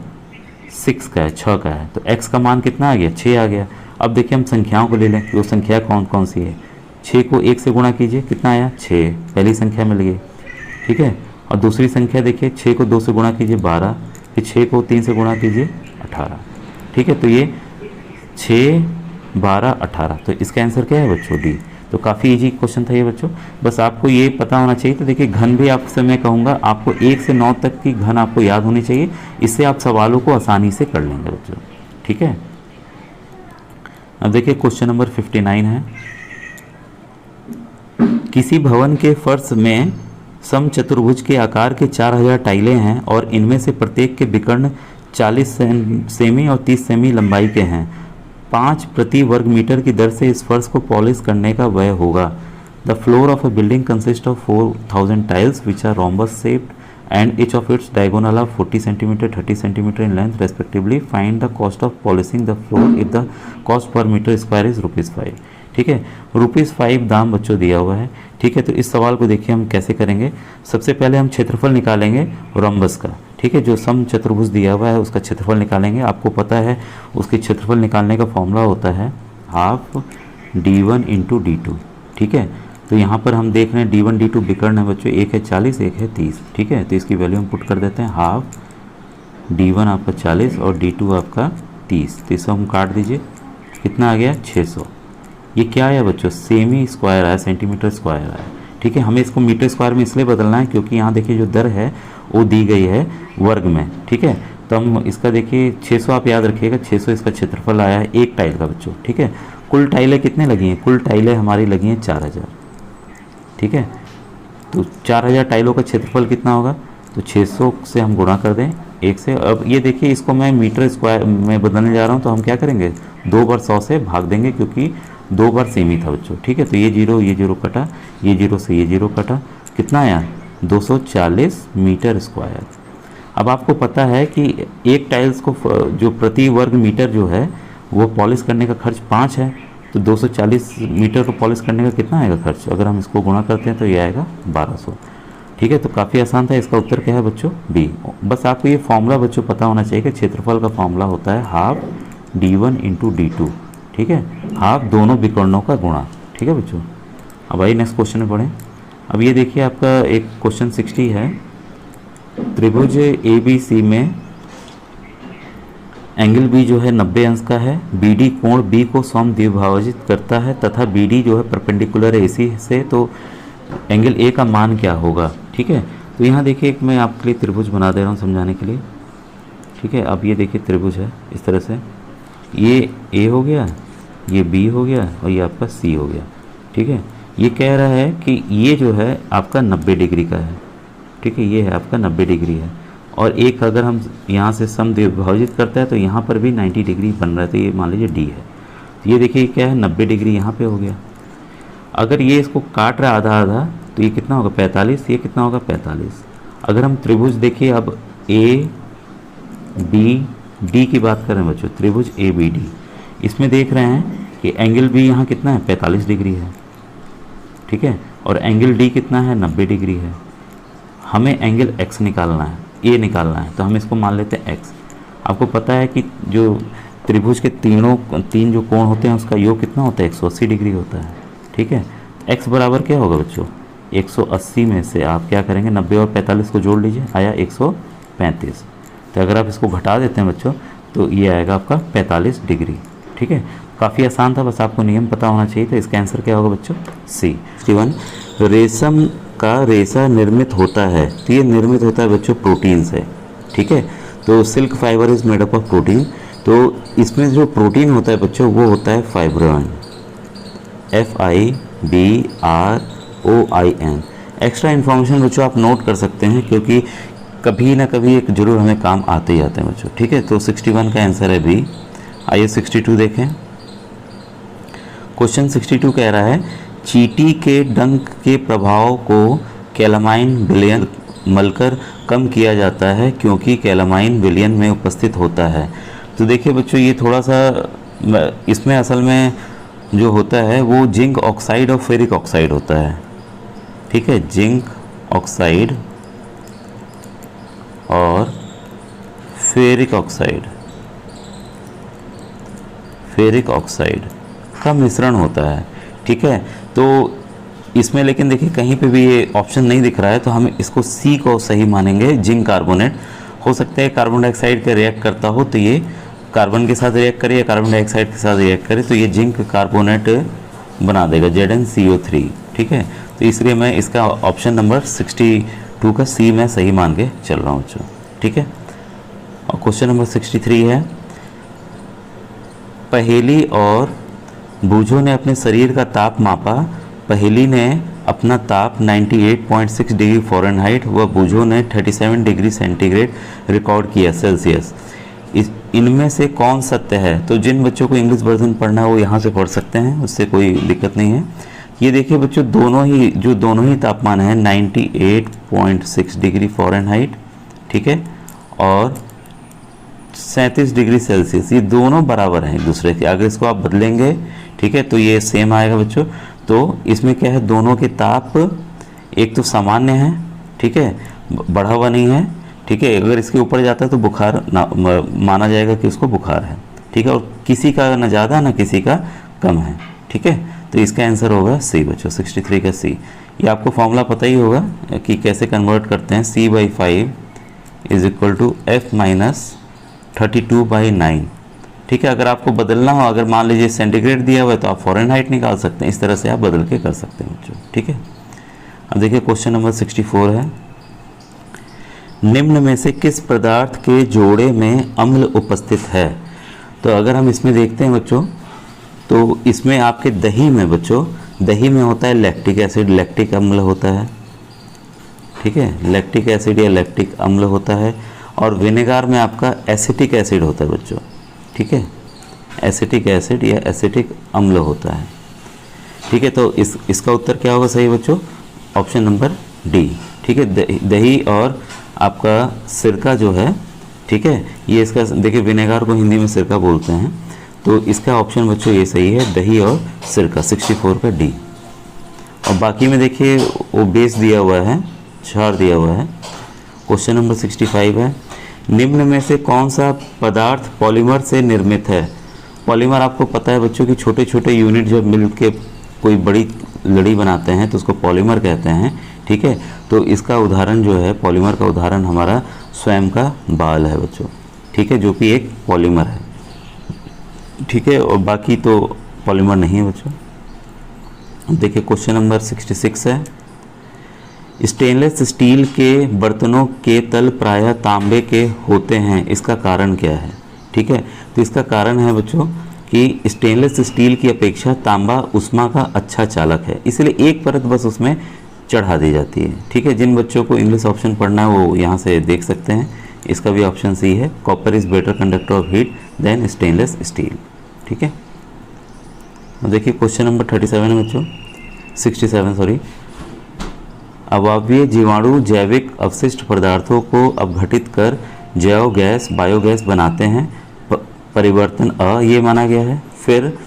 6 का है, 6 का है। तो एक्स का मान कितना आ गया, 6 आ गया। अब देखिए हम संख्याओं को ले लें कि वो संख्या कौन कौन सी है। 6 को 1 से गुणा कीजिए, कितना आया, 6, पहली संख्या मिल गई। ठीक है, और दूसरी संख्या देखिए 6 को 2 से गुणा कीजिए 12, फिर 6 को 3 से गुणा कीजिए 18। ठीक है, तो ये 6 12 18, तो इसका आंसर क्या है बच्चों, डी। तो काफ़ी इजी क्वेश्चन था ये बच्चों, बस आपको ये पता होना चाहिए। तो देखिए घन भी आपसे मैं कहूँगा आपको 1 से 9 तक की घन आपको याद होनी चाहिए, इससे आप सवालों को आसानी से कर लेंगे बच्चों। ठीक है, अब देखिए क्वेश्चन नंबर 59 है, किसी भवन के फर्श में समचतुर्भुज के आकार के 4000 टाइलें हैं और इनमें से प्रत्येक के विकर्ण 40 सेमी और 30 सेमी लंबाई के हैं। 5 प्रति वर्ग मीटर की दर से इस फर्श को पॉलिश करने का व्यय होगा। The floor of a building consist of 4000 tiles which are rhombus shaped and each of its diagonal of 40 cm 30 cm in length respectively. Find the cost of polishing the floor if the cost per meter square is ₹5। ठीक है, ₹5 दाम बच्चों दिया हुआ है। ठीक है, तो इस सवाल को देखिए हम कैसे करेंगे। सबसे पहले हम क्षेत्रफल निकालेंगे रोम्बस का। ठीक है, जो सम चतुर्भुज दिया हुआ है उसका क्षेत्रफल निकालेंगे। आपको पता है उसके क्षेत्रफल निकालने का फॉर्मूला होता है हाफ d1 इंटू d2। ठीक है, तो यहाँ पर हम देख रहे हैं d1 d2 विकर्ण है बच्चों, एक है 40 एक है 30। ठीक है, तो इसकी वैल्यू हम पुट कर देते हैं, हाफ d1 आपका 40 और d2 आपका 30। तो इसको हम काट दीजिए, कितना आ गया 600। ये क्या आया बच्चों, सेमी स्क्वायर आया, सेंटीमीटर स्क्वायर आया। ठीक है, हमें इसको मीटर स्क्वायर में इसलिए बदलना है क्योंकि यहाँ देखिए जो दर है वो दी गई है वर्ग में। ठीक है, तो हम इसका देखिए 600 आप याद रखिएगा, 600 इसका क्षेत्रफल आया है एक टाइल का बच्चों। ठीक है, कुल टाइलें कितने लगी हैं, कुल टाइलें हमारी लगी हैं 4000। ठीक है, तो 4000 टाइलों का क्षेत्रफल कितना होगा, तो 600 से हम गुणा कर दें 1 से। अब ये देखिए इसको मैं मीटर स्क्वायर में बदलने जा रहा हूँ, तो हम क्या करेंगे 2 बार 100 से भाग देंगे, क्योंकि 2 बार सेम ही था बच्चों, ठीक है। तो ये जीरो कटा, ये जीरो से ये जीरो कटा, कितना आया 240 मीटर स्क्वायर। अब आपको पता है कि एक टाइल्स को जो प्रति वर्ग मीटर जो है वो पॉलिश करने का खर्च 5 है, तो 240 मीटर को पॉलिश करने का कितना आएगा खर्च, अगर हम इसको गुणा करते हैं तो ये आएगा 1200, ठीक है। तो काफ़ी आसान था, इसका उत्तर क्या है बच्चों, बी। बस आपको ये फॉर्मूला बच्चों पता होना चाहिए कि क्षेत्रफल का फॉर्मूला होता है हाफ d1 इंटू d2, ठीक है, हाफ दोनों विकर्णों का गुणा, ठीक है बच्चों। अब आइए नेक्स्ट क्वेश्चन में पढ़ें। अब ये देखिए आपका एक क्वेश्चन 60 है, त्रिभुज ABC में एंगल B जो है 90 अंश का है, BD कोण B को समद्विभाजित करता है तथा BD जो है परपेंडिकुलर है AC से, तो एंगल A का मान क्या होगा, ठीक है। तो यहाँ देखिए एक मैं आपके लिए त्रिभुज बना दे रहा हूँ समझाने के लिए, ठीक है। अब ये देखिए त्रिभुज है इस तरह से, ये A हो गया, ये B हो गया और ये आपका C हो गया, ठीक है। ये कह रहा है कि ये जो है आपका 90 डिग्री का है, ठीक है, ये है आपका 90 डिग्री है, और एक अगर हम यहाँ से समद्विभाजित करते हैं तो यहाँ पर भी 90 डिग्री बन रहा है, तो ये मान लीजिए D है। तो ये देखिए क्या है 90 डिग्री यहाँ पे हो गया। अगर ये इसको काट रहा आधा आधा तो ये कितना होगा 45, ये कितना होगा 45। अगर हम त्रिभुज देखिए अब ABD की बात करें बच्चों, त्रिभुज ABD, इसमें देख रहे हैं कि एंगल B यहाँ कितना है 45 डिग्री है, ठीक है, और एंगल D कितना है 90 डिग्री है। हमें एंगल X निकालना है, A निकालना है, तो हम इसको मान लेते हैं X। आपको पता है कि जो त्रिभुज के तीन जो कोण होते हैं उसका योग कितना होता है 180 डिग्री होता है, ठीक है। X बराबर क्या होगा बच्चों 180 में से आप क्या करेंगे 90 और 45 को जोड़ लीजिए, आया 135। तो अगर आप इसको घटा देते हैं बच्चों तो ये आएगा आपका 45 डिग्री, ठीक है। काफ़ी आसान था, बस आपको नियम पता होना चाहिए। तो इसका आंसर क्या होगा बच्चों C। 61 रेशम का रेशा निर्मित होता है, तो ये निर्मित होता है बच्चों प्रोटीन से, ठीक है। तो silk fibre is made up of protein, तो इसमें जो प्रोटीन होता है बच्चों वो होता है फाइब्रोइन, FIBROIN। एक्स्ट्रा इन्फॉर्मेशन बच्चों आप नोट कर सकते हैं, क्योंकि कभी ना कभी एक जरूर हमें काम आते ही आते हैं बच्चों, ठीक है। तो 61 का आंसर है B। आइए 62 देखें। क्वेश्चन 62 कह रहा है चींटी के डंक के प्रभाव को कैलामाइन विलयन मलकर कम किया जाता है, क्योंकि कैलामाइन विलयन में उपस्थित होता है। तो देखिए बच्चों ये थोड़ा सा इसमें असल में जो होता है वो जिंक ऑक्साइड और फेरिक ऑक्साइड होता है, ठीक है, जिंक ऑक्साइड और फेरिक ऑक्साइड का मिश्रण होता है, ठीक है। तो इसमें लेकिन देखिए कहीं पे भी ये ऑप्शन नहीं दिख रहा है, तो हम इसको C को सही मानेंगे। जिंक कार्बोनेट, हो सकता है कार्बन डाइऑक्साइड का रिएक्ट करता हो तो ये कार्बन के साथ रिएक्ट करे या कार्बन डाइऑक्साइड के साथ रिएक्ट करे, तो ये जिंक कार्बोनेट बना देगा ZnCO3, ठीक है। तो इसलिए मैं इसका ऑप्शन नंबर 62 का C में सही मान के चल रहा हूँ बच्चों, ठीक है। और क्वेश्चन नंबर 63 है, पहेली और बूझो ने अपने शरीर का ताप मापा। पहेली ने अपना ताप 98.6 डिग्री फ़ारेनहाइट व बूझो ने 37 डिग्री सेंटीग्रेड रिकॉर्ड किया सेल्सियस। इनमें से कौन सत्य है? तो जिन बच्चों को इंग्लिश वर्जन पढ़ना है वो यहाँ से पढ़ सकते हैं, उससे कोई दिक्कत नहीं है। ये देखिए बच्चों दोनों ही तापमान है 98.6 डिग्री फ़ारेनहाइट, ठीक है, और 37 डिग्री सेल्सियस, ये दोनों बराबर हैं एक दूसरे के। अगर इसको आप बदलेंगे, ठीक है, तो ये सेम आएगा बच्चों। तो इसमें क्या है, दोनों के ताप एक तो सामान्य है, ठीक है, बढ़ा हुआ नहीं है, ठीक है। अगर इसके ऊपर जाता है तो बुखार माना जाएगा कि उसको बुखार है, ठीक है, और किसी का ना ज़्यादा ना किसी का कम है, ठीक है। तो इसका आंसर होगा C बच्चों, 63 का C। ये आपको फॉर्मूला पता ही होगा कि कैसे कन्वर्ट करते हैं। C/5 is equal to F-32/9, ठीक है। अगर आपको बदलना हो, अगर मान लीजिए सेंटीग्रेड दिया हुआ है तो आप फ़ारेनहाइट निकाल सकते हैं, इस तरह से आप बदल के कर सकते हैं बच्चों, ठीक है। अब देखिए क्वेश्चन नंबर 64 है, निम्न में से किस पदार्थ के जोड़े में अम्ल उपस्थित है? तो अगर हम इसमें देखते हैं बच्चों, तो इसमें आपके दही में बच्चों, दही में होता है लैक्टिक एसिड, लैक्टिक अम्ल होता है, ठीक है, लैक्टिक एसिड या लैक्टिक अम्ल होता है। और विनेगार में आपका एसिटिक एसिड होता है बच्चों, ठीक है, एसिटिक एसिड या एसिटिक अम्ल होता है, ठीक है। तो इसका उत्तर क्या होगा सही बच्चों? ऑप्शन नंबर डी, ठीक है। दही और आपका सिरका जो है, ठीक है, ये इसका देखिए विनेगार को हिंदी में सिरका बोलते हैं, तो इसका ऑप्शन बच्चों ये सही है, दही और सिरका, 64 का डी। और बाकी में देखिए वो बेस दिया हुआ है, क्षार दिया हुआ है। क्वेश्चन नंबर 65 है, निम्न में से कौन सा पदार्थ पॉलीमर से निर्मित है? पॉलीमर आपको पता है बच्चों कि छोटे छोटे यूनिट जब मिल के कोई बड़ी लड़ी बनाते हैं तो उसको पॉलीमर कहते हैं, ठीक है। तो इसका उदाहरण जो है, पॉलीमर का उदाहरण हमारा स्वयं का बाल है बच्चों, ठीक है, जो कि एक पॉलीमर है, ठीक है। और बाकी तो पॉलीमर नहीं है बच्चों। देखिए क्वेश्चन नंबर 66 है, स्टेनलेस स्टील के बर्तनों के तल प्रायः तांबे के होते हैं, इसका कारण क्या है? ठीक है, तो इसका कारण है बच्चों कि स्टेनलेस स्टील की अपेक्षा तांबा ऊष्मा का अच्छा चालक है, इसलिए एक परत बस उसमें चढ़ा दी जाती है, ठीक है। जिन बच्चों को इंग्लिश ऑप्शन पढ़ना है वो यहाँ से देख सकते हैं, इसका भी ऑप्शन सी है, copper is better conductor of heat than stainless steel, ठीक है। देखिए क्वेश्चन नंबर 37 है बच्चों, 67 सॉरी। अवायवीय जीवाणु जैविक अवशिष्ट पदार्थों को अपघटित कर जैव गैस बायोगैस बनाते हैं, परिवर्तन अ ये माना गया है। फिर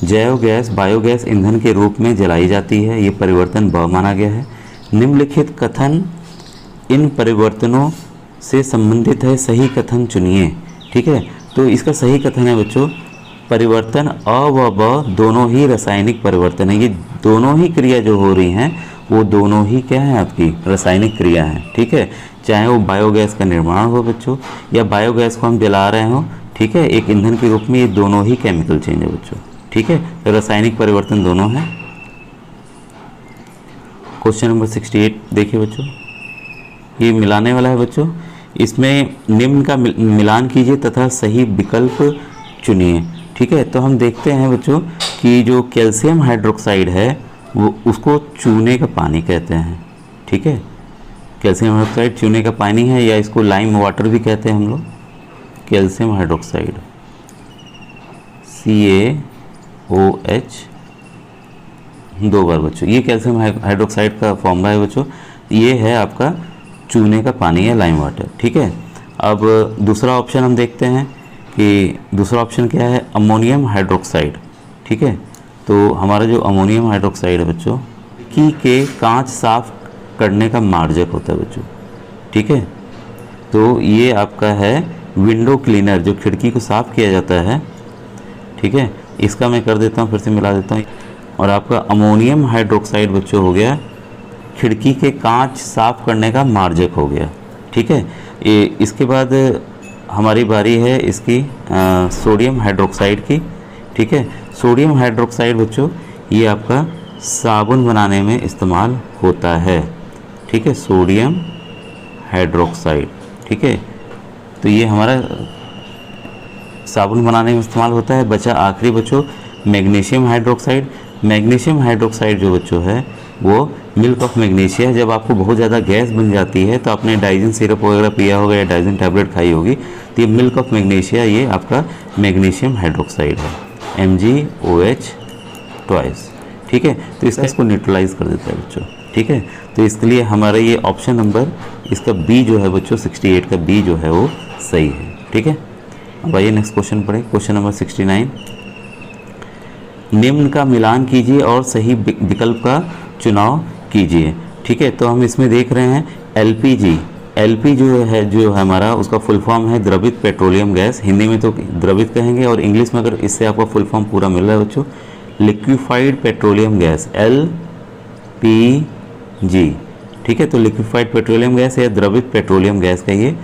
जैव गैस बायोगैस ईंधन के रूप में जलाई जाती है, ये परिवर्तन ब माना गया है। निम्नलिखित कथन इन परिवर्तनों से संबंधित है, सही कथन चुनिए, ठीक है। तो इसका सही कथन है बच्चों, परिवर्तन अ व ब दोनों ही रासायनिक परिवर्तन है, ये दोनों ही क्रिया जो हो रही हैं वो दोनों ही क्या है आपकी रासायनिक क्रिया है, ठीक है। चाहे वो बायोगैस का निर्माण हो बच्चों या बायोगैस को हम जला रहे हो, ठीक है, एक ईंधन के रूप में, ये दोनों ही केमिकल चेंज है बच्चों, ठीक है। तो रासायनिक परिवर्तन दोनों है। क्वेश्चन नंबर 68 देखिए बच्चों, ये मिलाने वाला है बच्चों, इसमें निम्न का मिलान कीजिए तथा सही विकल्प चुनिए, ठीक है। तो हम देखते हैं बच्चों कि जो कैल्शियम हाइड्रोक्साइड है वो उसको चूने का पानी कहते हैं, ठीक है। कैल्शियम हाइड्रोक्साइड चूने का पानी है, या इसको लाइम वाटर भी कहते हैं हम लोग, कैल्शियम हाइड्रोक्साइड CaOH 2 बार बच्चों, ये कैल्शियम हाइड्रोक्साइड का फॉर्मूला है बच्चों, ये है आपका चूने का पानी या लाइम वाटर, ठीक है। अब दूसरा ऑप्शन हम देखते हैं कि दूसरा ऑप्शन क्या है, अमोनियम हाइड्रोक्साइड, ठीक है। तो हमारा जो अमोनियम हाइड्रोक्साइड है बच्चों, खिड़की के कांच साफ करने का मार्जक होता है बच्चों, ठीक है। तो ये आपका है विंडो क्लीनर, जो खिड़की को साफ़ किया जाता है, ठीक है। इसका मैं कर देता हूँ, फिर से मिला देता हूँ। और आपका अमोनियम हाइड्रोक्साइड बच्चों हो गया खिड़की के कांच साफ करने का मार्जक हो गया, ठीक है। ये इसके बाद हमारी बारी है इसकी सोडियम हाइड्रोक्साइड की, ठीक है। सोडियम हाइड्रोक्साइड बच्चों ये आपका साबुन बनाने में इस्तेमाल होता है, ठीक है, सोडियम हाइड्रोक्साइड, ठीक है। तो ये हमारा साबुन बनाने में इस्तेमाल होता है। बचा आखिरी बच्चों मैग्नीशियम हाइड्रोक्साइड। मैग्नीशियम हाइड्रोक्साइड जो बच्चों है वो मिल्क ऑफ मैग्नीशिया, जब आपको बहुत ज़्यादा गैस बन जाती है तो आपने डाइजिन सिरप वगैरह पिया होगा या डाइजिन टैबलेट खाई होगी, तो ये मिल्क ऑफ मैग्नीशिया ये आपका मैग्नीशियम हाइड्रोक्साइड है, MgOH ट्वाइस, ठीक है। तो इसको न्यूट्रलाइज कर देता है बच्चों, ठीक है। तो इसके लिए हमारा ये ऑप्शन नंबर इसका बी जो है बच्चों 68 का बी जो है वो सही है, ठीक है। अब आइए नेक्स्ट क्वेश्चन पढ़ें, क्वेश्चन नंबर 69। निम्न का मिलान कीजिए और सही विकल्प का चुनाव कीजिए, ठीक है। तो हम इसमें देख रहे हैं LPG, LP जो है हमारा उसका फुल फॉर्म है द्रवित पेट्रोलियम गैस, हिंदी में तो द्रवित कहेंगे, और इंग्लिश में अगर इससे आपका फुल फॉर्म पूरा मिल रहा है बच्चों, लिक्विफाइड पेट्रोलियम गैस LPG, ठीक है। तो लिक्विफाइड पेट्रोलियम गैस या द्रवित पेट्रोलियम गैस का ये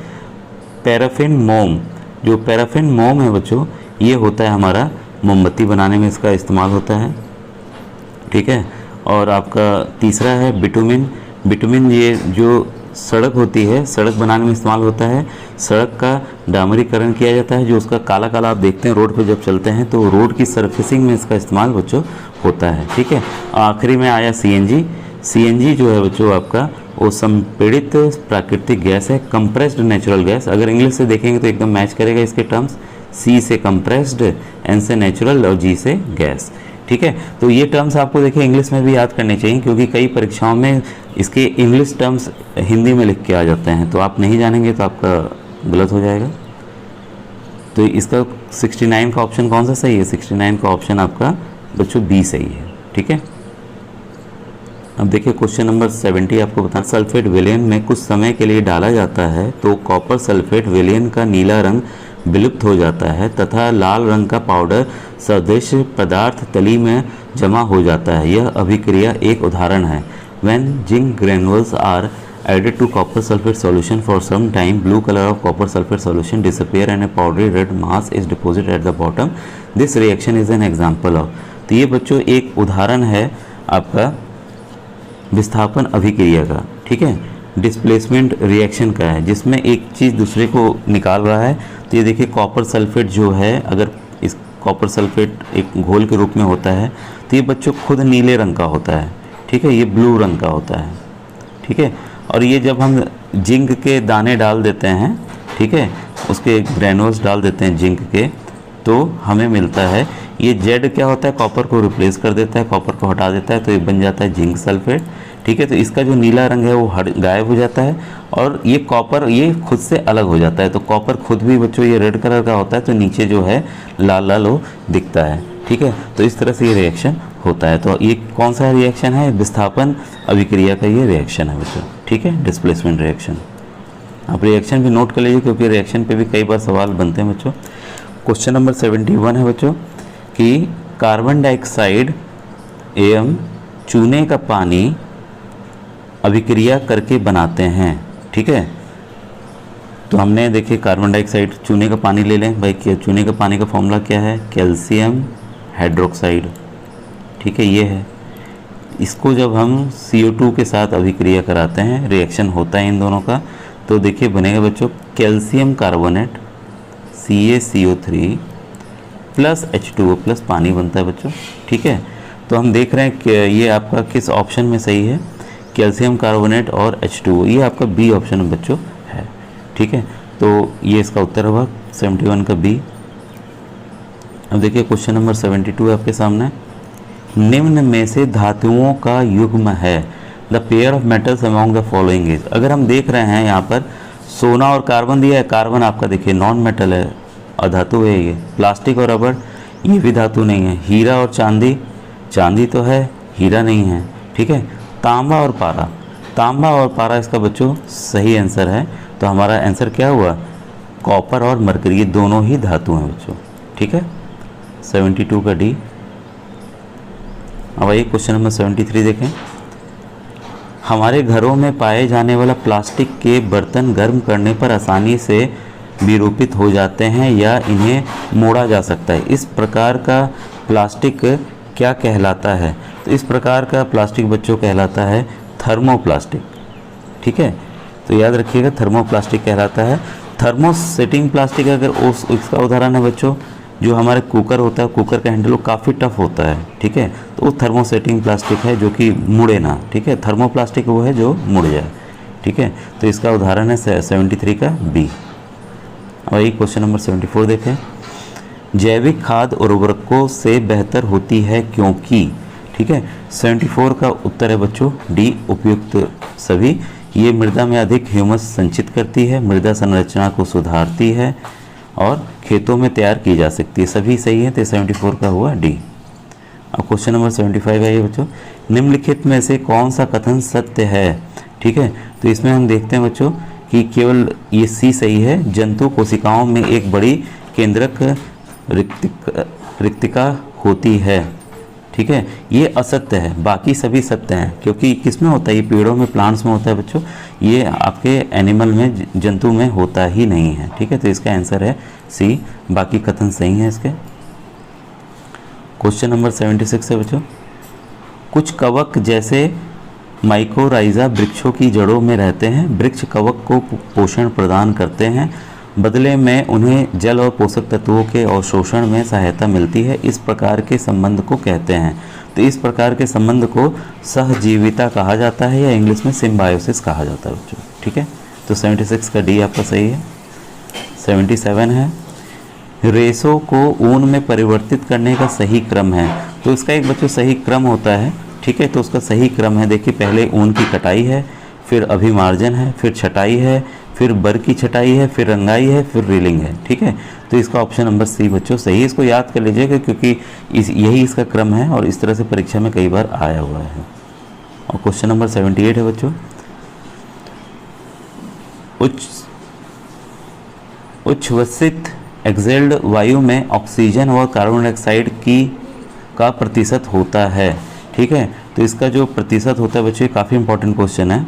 पैराफिन मोम, जो पैराफिन मोम है बच्चों ये होता है हमारा मोमबत्ती बनाने में इसका इस्तेमाल होता है, ठीक है। और आपका तीसरा है बिटुमिन। बिटुमिन ये जो सड़क होती है, सड़क बनाने में इस्तेमाल होता है, सड़क का डामरीकरण किया जाता है, जो उसका काला काला आप देखते हैं रोड पे जब चलते हैं तो रोड की सरफेसिंग में इसका इस्तेमाल बच्चों होता है, ठीक है। आखिरी में आया CNG। CNG जो है बच्चों आपका वो संपीड़ित प्राकृतिक गैस है, कंप्रेस्ड नेचुरल गैस। अगर इंग्लिश से देखेंगे तो एकदम मैच करेगा इसके टर्म्स, सी से कंप्रेस्ड, एन से नेचुरल और जी से गैस। ठीक है, तो ये टर्म्स आपको देखिए इंग्लिश में भी याद करने चाहिए, क्योंकि कई परीक्षाओं में इसके इंग्लिश टर्म्स हिंदी में लिख के आ जाते हैं, तो आप नहीं जानेंगे तो आपका गलत हो जाएगा। तो इसका 69 का ऑप्शन कौन सा सही है? 69 का ऑप्शन आपका बच्चों बी सही है। ठीक है, अब देखिए क्वेश्चन नंबर 70 आपको बताना, सल्फेट विलयन में कुछ समय के लिए डाला जाता है तो कॉपर सल्फेट विलयन का नीला रंग विलुप्त हो जाता है तथा लाल रंग का पाउडर सदृश पदार्थ तली में जमा हो जाता है। यह अभिक्रिया एक उदाहरण है। When zinc granules are added to copper sulfate solution for some time, blue color of copper sulfate solution disappear and a powdery red mass is deposited at the bottom. This reaction is an example of। तो ये बच्चों एक उदाहरण है आपका विस्थापन अभिक्रिया का। ठीक है, डिस्प्लेसमेंट रिएक्शन का है, जिसमें एक चीज़ दूसरे को निकाल रहा है। तो ये देखिए कॉपर सल्फेट जो है, अगर इस कॉपर सल्फेट एक घोल के रूप में होता है तो ये बच्चों खुद नीले रंग का होता है। ठीक है, ये ब्लू रंग का होता है। ठीक है, और ये जब हम जिंक के दाने डाल देते हैं, ठीक है, उसके ग्रेनुल्स डाल देते हैं जिंक के, तो हमें मिलता है ये जेड क्या होता है, कॉपर को रिप्लेस कर देता है, कॉपर को हटा देता है, तो ये बन जाता है जिंक सल्फेट। ठीक है, तो इसका जो नीला रंग है वो गायब हो जाता है और ये कॉपर ये खुद से अलग हो जाता है। तो कॉपर खुद भी बच्चों ये रेड कलर का होता है, तो नीचे जो है लाल लाल वो दिखता है। ठीक है, तो इस तरह से ये रिएक्शन होता है। तो ये कौन सा रिएक्शन है? विस्थापन अभिक्रिया का ये रिएक्शन है बच्चों। ठीक है, डिस्प्लेसमेंट रिएक्शन। आप रिएक्शन भी नोट कर लीजिए, क्योंकि रिएक्शन पे भी कई बार सवाल बनते हैं बच्चों। क्वेश्चन नंबर 71 है बच्चों कि कार्बन डाइऑक्साइड एवं चूने का पानी अभिक्रिया करके बनाते हैं। ठीक है, तो हमने देखिए कार्बन डाइऑक्साइड, चूने का पानी ले लें भाई। चूने का पानी का फॉर्मूला क्या है? Calcium hydroxide. ठीक है, ये है। इसको जब हम CO2 के साथ अभिक्रिया कराते हैं, रिएक्शन होता है इन दोनों का, तो देखिए बनेगा बच्चों calcium carbonate CaCO3 plus H2O plus पानी बनता है बच्चों। ठीक है, तो हम देख रहे हैं कि ये आपका किस ऑप्शन में सही है, कैल्शियम कार्बोनेट और H2O, ये आपका बी ऑप्शन में बच्चों है। ठीक है, तो ये इसका उत्तर होगा 71 का बी। अब देखिए क्वेश्चन नंबर 72 आपके सामने, निम्न में से धातुओं का युग्म है, the pair of metals among the following is. अगर हम देख रहे हैं यहाँ पर सोना और कार्बन दिया है, कार्बन आपका देखिए नॉन मेटल है, अधातु है ये। प्लास्टिक और रबड़ ये भी धातु नहीं है। हीरा और चांदी, चांदी तो है, हीरा नहीं है। ठीक है, तांबा और पारा, तांबा और पारा इसका बच्चों सही आंसर है। तो हमारा आंसर क्या हुआ? कॉपर और मरकरी, ये दोनों ही धातु हैं बच्चों। ठीक है, 72 का डी। अब आइए क्वेश्चन नंबर 73 देखें। हमारे घरों में पाए जाने वाला प्लास्टिक के बर्तन गर्म करने पर आसानी से विरूपित हो जाते हैं या इन्हें मोड़ा जा सकता है। इस प्रकार का प्लास्टिक क्या कहलाता है? तो इस प्रकार का प्लास्टिक बच्चों कहलाता है थर्मोप्लास्टिक। ठीक है, तो याद रखिएगा थर्मोप्लास्टिक कहलाता है। थर्मोसेटिंग प्लास्टिक अगर उसका उदाहरण है बच्चों, जो हमारे कुकर होता है, कुकर का हैंडल काफ़ी टफ होता है। ठीक है, तो वो थर्मोसेटिंग प्लास्टिक है जो कि मुड़े ना। ठीक है, थर्मोप्लास्टिक वो है जो मुड़ जाए। ठीक है, तो इसका उदाहरण है 73 का बी। और ये क्वेश्चन नंबर 74 देखें। जैविक खाद उर्वरकों से बेहतर होती है क्योंकि। ठीक है, 74 का उत्तर है बच्चों डी, उपयुक्त सभी। ये मृदा में अधिक ह्यूमस संचित करती है, मृदा संरचना को सुधारती है और खेतों में तैयार की जा सकती है। सभी सही है, तो 74 का हुआ डी। अब क्वेश्चन नंबर 75 है ये बच्चों, निम्नलिखित में से कौन सा कथन सत्य है? ठीक है, तो इसमें हम देखते हैं बच्चों कि केवल ये सी सही है। जंतु कोशिकाओं में एक बड़ी केंद्रक रिक्तिका होती है। ठीक है, ये असत्य है, बाकी सभी सत्य हैं। क्योंकि किसमें होता है? ये पेड़ों में, प्लांट्स में होता है बच्चों, ये आपके एनिमल में, जंतु में होता ही नहीं है। ठीक है, तो इसका आंसर है सी, बाकी कथन सही है इसके। क्वेश्चन नंबर 76 है बच्चों, कुछ कवक जैसे माइकोराइजा वृक्षों की जड़ों में रहते हैं। वृक्ष कवक को पोषण प्रदान करते हैं बदले में उन्हें जल और पोषक तत्वों के अवशोषण में सहायता मिलती है। इस प्रकार के संबंध को कहते हैं। तो इस प्रकार के संबंध को सहजीविता कहा जाता है या इंग्लिश में सिम्बायोसिस कहा जाता है बच्चों। ठीक है, तो 76 का डी आपका सही है। 77 है, रेशों को ऊन में परिवर्तित करने का सही क्रम है। तो इसका एक बच्चों सही क्रम होता है। ठीक है, तो उसका सही क्रम है, देखिए पहले ऊन की कटाई है, फिर अभिमार्जन है, फिर छटाई है, फिर बर की छटाई है, फिर रंगाई है, फिर रीलिंग है। ठीक है, तो इसका ऑप्शन नंबर सी बच्चों सही है। इसको याद कर लीजिएगा क्योंकि यही इसका क्रम है और इस तरह से परीक्षा में कई बार आया हुआ है। और क्वेश्चन नंबर 78 है बच्चों, उच्छ्वसित एक्सेल्ड वायु में ऑक्सीजन व कार्बन डाइऑक्साइड का प्रतिशत होता है। ठीक है, तो इसका जो प्रतिशत होता है बच्चों, काफ़ी इंपॉर्टेंट क्वेश्चन है।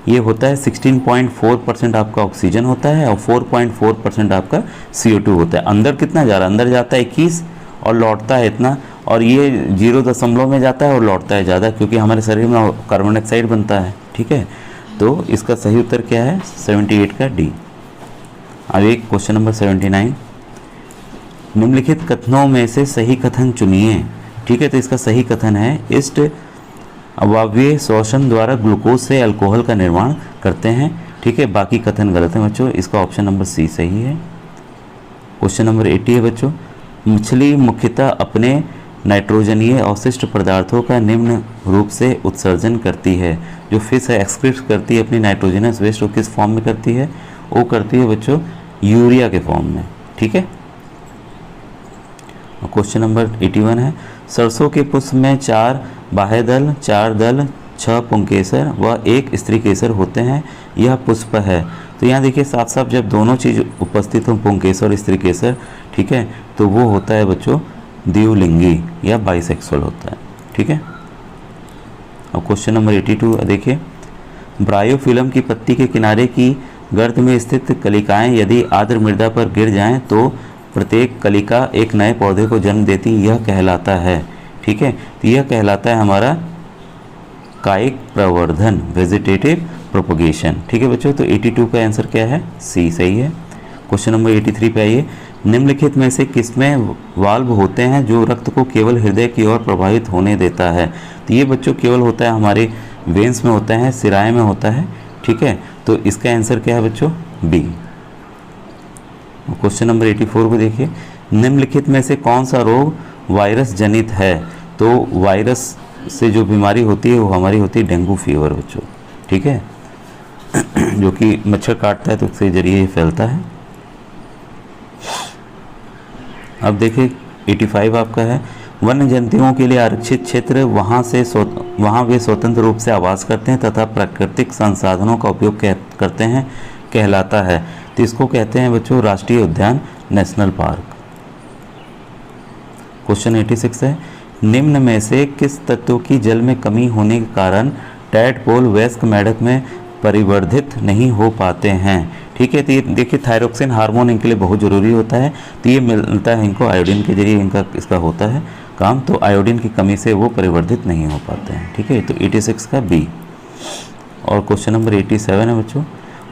ये होता है 16.4% आपका ऑक्सीजन होता है और 4.4% आपका CO2 होता है। अंदर कितना जा रहा है, अंदर जाता है 21 और लौटता है इतना, और ये 0 में जाता है और लौटता है ज़्यादा, क्योंकि हमारे शरीर में कार्बन डाइऑक्साइड बनता है। ठीक है, तो इसका सही उत्तर क्या है, 78 का डी। अब एक क्वेश्चन नंबर 79, निम्नलिखित कथनों में से सही कथन चुनिए। ठीक है, तो इसका सही कथन है, इष्ट अवायवीय श्वसन द्वारा ग्लूकोज से अल्कोहल का निर्माण करते हैं। ठीक है, बाकी कथन गलत है बच्चों, इसका ऑप्शन नंबर सी सही है। क्वेश्चन नंबर 80 है बच्चों, मछली मुख्यतः अपने नाइट्रोजनीय अवशिष्ट पदार्थों का निम्न रूप से उत्सर्जन करती है। जो फिश है एक्सक्रीट करती है अपनी नाइट्रोजनस वेस्ट, वो किस फॉर्म में करती है, वो करती है बच्चों यूरिया के फॉर्म में। ठीक है, क्वेश्चन नंबर 81 है, सरसों के पुष्प में 4 बाह्य दल, 4 दल, 6 पुंकेसर व 1 स्त्री केसर होते हैं, यह पुष्प है। तो यहाँ देखिए साफ साफ जब दोनों चीज़ उपस्थित हो, पुंकेसर और स्त्री केसर, ठीक है, तो वो होता है बच्चों द्विलिंगी या बाइसेक्सुअल होता है। ठीक है, अब क्वेश्चन नंबर 82 देखिए, ब्रायोफिल्म की पत्ती के किनारे की गर्त में स्थित कलिकाएं यदि आर्द्र मृदा पर गिर जाएं तो प्रत्येक कलिका एक नए पौधे को जन्म देती, यह कहलाता है। ठीक है, तो यह कहलाता है हमारा कायिक प्रवर्धन, वेजिटेटिव प्रोपगेशन। ठीक है बच्चों, तो 82 का आंसर क्या है, सी सही है। क्वेश्चन नंबर 83 पे आइए, निम्नलिखित में से किसमें वाल्व होते हैं जो रक्त को केवल हृदय की ओर प्रवाहित होने देता है। तो ये बच्चों केवल होता है हमारे वेंस में होता है, सिराए में होता है। ठीक है, तो इसका आंसर क्या है बच्चों, बी। क्वेश्चन नंबर 84 को देखिए, निम्नलिखित में से कौन सा रोग वायरस जनित है। तो वायरस से जो बीमारी होती है वो हमारी होती है डेंगू फीवर बच्चों। ठीक है, जो कि मच्छर काटता है तो उसके जरिए ये फैलता है। अब देखिए 85 आपका है, वन्य जंतुओं के लिए आरक्षित क्षेत्र वहाँ वे स्वतंत्र रूप से आवास करते हैं तथा प्राकृतिक संसाधनों का उपयोग करते हैं, कहलाता है। तो इसको कहते हैं बच्चों राष्ट्रीय उद्यान, नेशनल पार्क। क्वेश्चन 86 है, निम्न में से किस तत्व की जल में कमी होने के कारण टैडपोल वयस्क मेढक में परिवर्धित नहीं हो पाते हैं। ठीक है, तो ये देखिए थायरोक्सिन हार्मोन इनके लिए बहुत ज़रूरी होता है, तो ये मिलता है इनको आयोडीन के जरिए, इसका होता है काम, तो आयोडीन की कमी से वो परिवर्धित नहीं हो पाते हैं। ठीक है, तो 86 का बी। और क्वेश्चन नंबर 87 है बच्चों,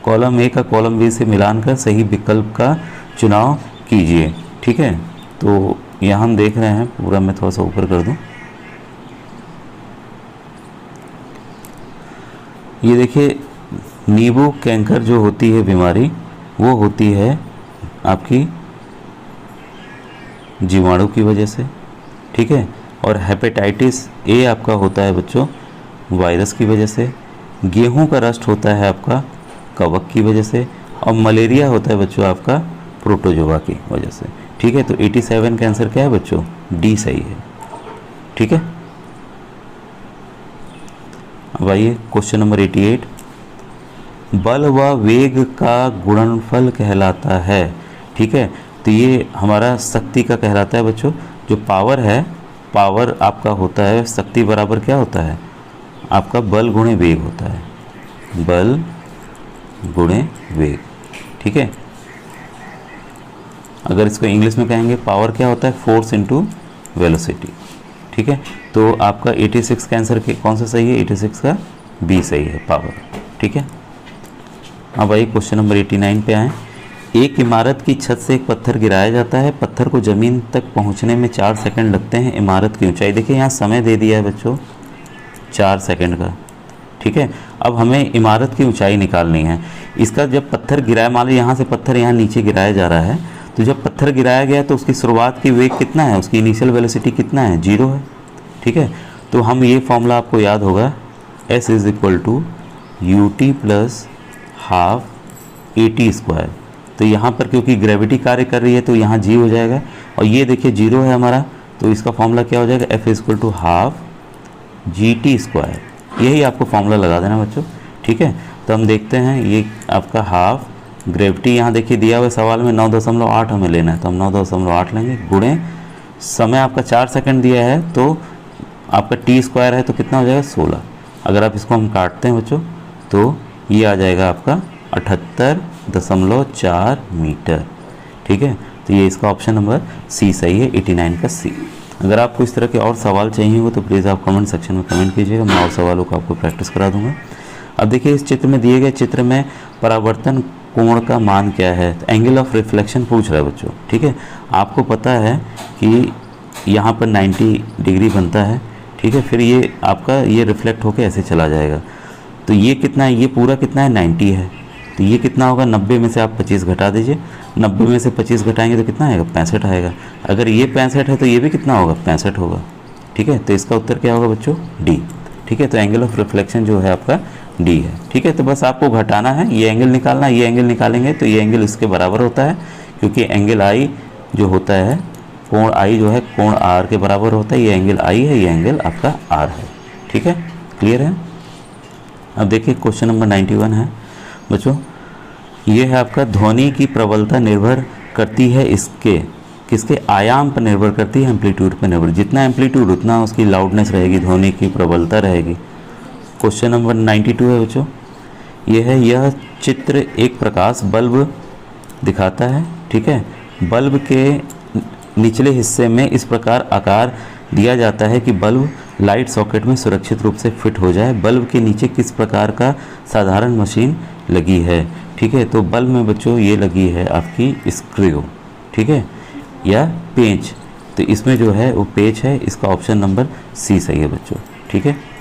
कॉलम ए का कॉलम बी से मिलान कर सही विकल्प का चुनाव कीजिए। ठीक है, तो यहाँ हम देख रहे हैं, पूरा मैं थोड़ा सा ऊपर कर दूं, ये देखिए नींबू कैंकर जो होती है बीमारी, वो होती है आपकी जीवाणु की वजह से। ठीक है, और हेपेटाइटिस ए आपका होता है बच्चों वायरस की वजह से, गेहूं का रस्ट होता है आपका कवक की वजह से, और मलेरिया होता है बच्चों आपका प्रोटोजोआ की वजह से। ठीक है, तो 87 का आंसर क्या है बच्चों, डी सही है। ठीक है, अब आइए क्वेश्चन नंबर 88, बल व वेग का गुणनफल कहलाता है। ठीक है, तो ये हमारा शक्ति का कहलाता है बच्चों। जो पावर है, पावर आपका होता है, शक्ति बराबर क्या होता है आपका बल गुणे वेग होता है, बल गुणे वेग। ठीक है, अगर इसको इंग्लिश में कहेंगे पावर क्या होता है, फोर्स इनटू वेलोसिटी। ठीक है, तो आपका 86 का आंसर कौन सा सही है, 86 का बी सही है, पावर। ठीक है, अब आइए क्वेश्चन नंबर 89 पे आए, एक इमारत की छत से एक पत्थर गिराया जाता है, पत्थर को ज़मीन तक पहुंचने में 4 सेकंड लगते हैं, इमारत की ऊंचाई, देखिए यहाँ समय दे दिया है बच्चों 4 सेकंड का, ठीक है। अब हमें इमारत की ऊंचाई निकालनी है। इसका जब पत्थर गिराया, मान लो यहाँ से पत्थर यहाँ नीचे गिराया जा रहा है, तो जब पत्थर गिराया गया तो उसकी शुरुआत की वेग कितना है, उसकी इनिशियल वेलोसिटी कितना है, 0 है, ठीक है। तो हम ये फॉर्मूला आपको याद होगा, s is equal to u t plus half a t square. तो यहाँ पर क्योंकि ग्रेविटी कार्य कर रही है तो यहाँ g हो जाएगा, और ये देखिए 0 है हमारा, तो इसका फॉर्मूला क्या हो जाएगा, f is equal to half g t square. यही आपको फॉर्मूला लगा देना बच्चों, ठीक है। तो हम देखते हैं ये आपका हाफ ग्रेविटी यहाँ देखिए दिया हुआ सवाल में 9.8 हमें लेना है, तो हम 9.8 लेंगे, गुणे समय आपका 4 सेकंड दिया है, तो आपका टी स्क्वायर है तो कितना हो जाएगा 16। अगर आप इसको हम काटते हैं बच्चों तो ये आ जाएगा आपका 78.4 मीटर, ठीक है। तो ये इसका ऑप्शन नंबर सी सही है, 89 का सी। अगर आपको इस तरह के और सवाल चाहिए हो तो प्लीज़ आप कमेंट सेक्शन में कमेंट कीजिएगा, मैं और सवालों को आपको प्रैक्टिस करा दूंगा। अब देखिए इस चित्र में दिए गए चित्र में परावर्तन कोण का मान क्या है, तो एंगल ऑफ रिफ्लेक्शन पूछ रहा है बच्चों, ठीक है। आपको पता है कि यहाँ पर 90 डिग्री बनता है, ठीक है, फिर ये आपका ये रिफ्लेक्ट होकर ऐसे चला जाएगा, तो ये कितना है, ये पूरा कितना है 90 है, तो ये कितना होगा 90 में से आप 25 घटा दीजिए, 90 में से 25 घटाएंगे तो कितना आएगा 65 आएगा। अगर ये 65 है तो ये भी कितना होगा 65 होगा, ठीक है। तो इसका उत्तर क्या होगा बच्चों, डी, ठीक है। तो एंगल ऑफ रिफ्लेक्शन जो है आपका डी है, ठीक है। तो बस आपको घटाना है, ये एंगल निकालना है, ये एंगल निकालेंगे तो ये एंगल इसके बराबर होता है, क्योंकि एंगल आई जो होता है, कोण आई जो है कोण आर के बराबर होता है, ये एंगल आई है, ये एंगल आपका आर है, ठीक है, क्लियर है। अब देखिए क्वेश्चन नंबर 91 है बच्चों, ये है आपका ध्वनि की प्रबलता निर्भर करती है इसके किसके आयाम पर निर्भर करती है, एम्पलीट्यूड पर निर्भर, जितना एम्पलीट्यूड उतना उसकी लाउडनेस रहेगी, ध्वनि की प्रबलता रहेगी। क्वेश्चन नंबर 92 है बच्चों, यह चित्र एक प्रकाश बल्ब दिखाता है, ठीक है। बल्ब के निचले हिस्से में इस प्रकार आकार दिया जाता है कि बल्ब लाइट सॉकेट में सुरक्षित रूप से फिट हो जाए। बल्ब के नीचे किस प्रकार का साधारण मशीन लगी है, ठीक है। तो बल्ब में बच्चों ये लगी है आपकी स्क्रू, ठीक है, या पेंच, तो इसमें जो है वो पेंच है, इसका ऑप्शन नंबर सी सही है बच्चों, ठीक है।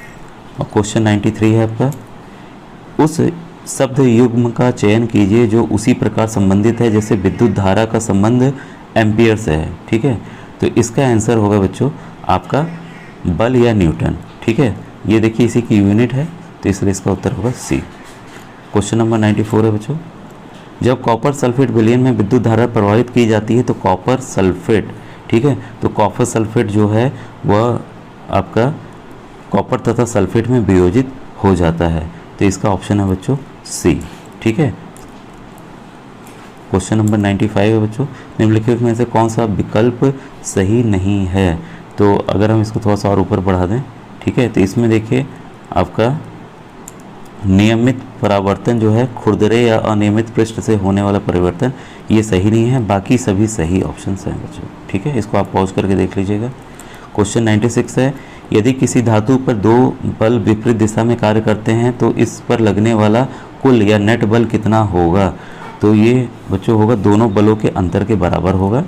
और क्वेश्चन 93 है आपका, उस शब्द युग्म का चयन कीजिए जो उसी प्रकार संबंधित है जैसे विद्युत धारा का संबंध एम्पियर से है, ठीक है। तो इसका आंसर होगा बच्चों आपका बल या न्यूटन, ठीक है। ये देखिए इसी की यूनिट है, तो इसलिए इसका उत्तर होगा सी। क्वेश्चन नंबर 94 है बच्चों, जब कॉपर सल्फेट विलयन में विद्युत धारा प्रवाहित की जाती है तो कॉपर सल्फेट, ठीक है, तो कॉपर सल्फेट जो है वह आपका कॉपर तथा सल्फेट में वियोजित हो जाता है, तो इसका ऑप्शन है बच्चों सी, ठीक है। क्वेश्चन नंबर 95 है बच्चों, निम्नलिखित में से कौन सा विकल्प सही नहीं है, तो अगर हम इसको थोड़ा सा और ऊपर बढ़ा दें, ठीक है, तो इसमें देखिए आपका नियमित परावर्तन जो है खुरदरे या अनियमित पृष्ठ से होने वाला परिवर्तन ये सही नहीं है, बाकी सभी सही ऑप्शंस हैं बच्चों, ठीक है। इसको आप पॉज करके देख लीजिएगा। क्वेश्चन 96 है, यदि किसी धातु पर दो बल विपरीत दिशा में कार्य करते हैं तो इस पर लगने वाला कुल या नेट बल कितना होगा, तो ये बच्चों होगा दोनों बलों के अंतर के बराबर होगा,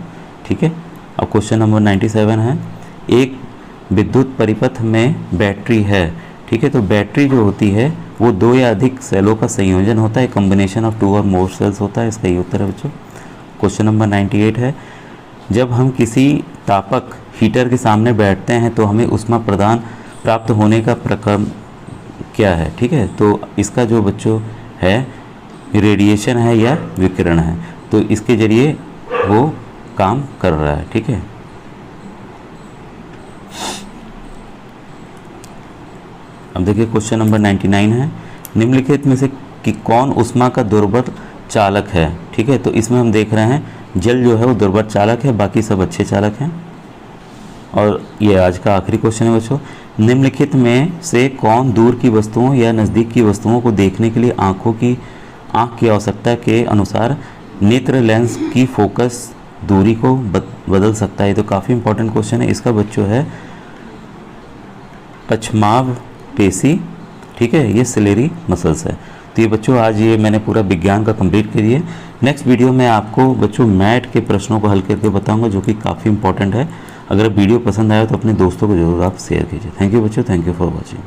ठीक है। अब क्वेश्चन नंबर 97 है, एक विद्युत परिपथ में बैटरी है, ठीक है, तो बैटरी जो होती है वो दो या अधिक सेलों का संयोजन होता है, कॉम्बिनेशन ऑफ 2 और मोर सेल्स होता है, इसका ये उत्तर है बच्चों। क्वेश्चन नंबर 98 है, जब हम किसी तापक हीटर के सामने बैठते हैं तो हमें ऊष्मा प्रदान प्राप्त होने का प्रक्रम क्या है, ठीक है, तो इसका जो बच्चों है रेडिएशन है या विकिरण है, तो इसके जरिए वो काम कर रहा है, ठीक है। अब देखिए क्वेश्चन नंबर 99 है, निम्नलिखित में से कि कौन ऊष्मा का दुर्बल चालक है, ठीक है, तो इसमें हम देख रहे हैं जल जो है वो दुर्बल चालक है, बाकी सब अच्छे चालक हैं। और ये आज का आखिरी क्वेश्चन है बच्चों, निम्नलिखित में से कौन दूर की वस्तुओं या नज़दीक की वस्तुओं को देखने के लिए आँख की आवश्यकता के अनुसार नेत्र लेंस की फोकस दूरी को बदल सकता है। तो काफ़ी इंपॉर्टेंट क्वेश्चन है, इसका बच्चों है पछमाव पेशी, ठीक है, ये सिलेरी मसल्स है। तो ये बच्चों आज ये मैंने पूरा विज्ञान का कंप्लीट करिए। नेक्स्ट वीडियो में आपको बच्चों मैथ के प्रश्नों को हल करके बताऊंगा, जो कि काफ़ी इंपॉर्टेंट है। अगर वीडियो पसंद आया तो अपने दोस्तों को जरूर आप शेयर कीजिए। थैंक यू बच्चों, थैंक यू फॉर वॉचिंग।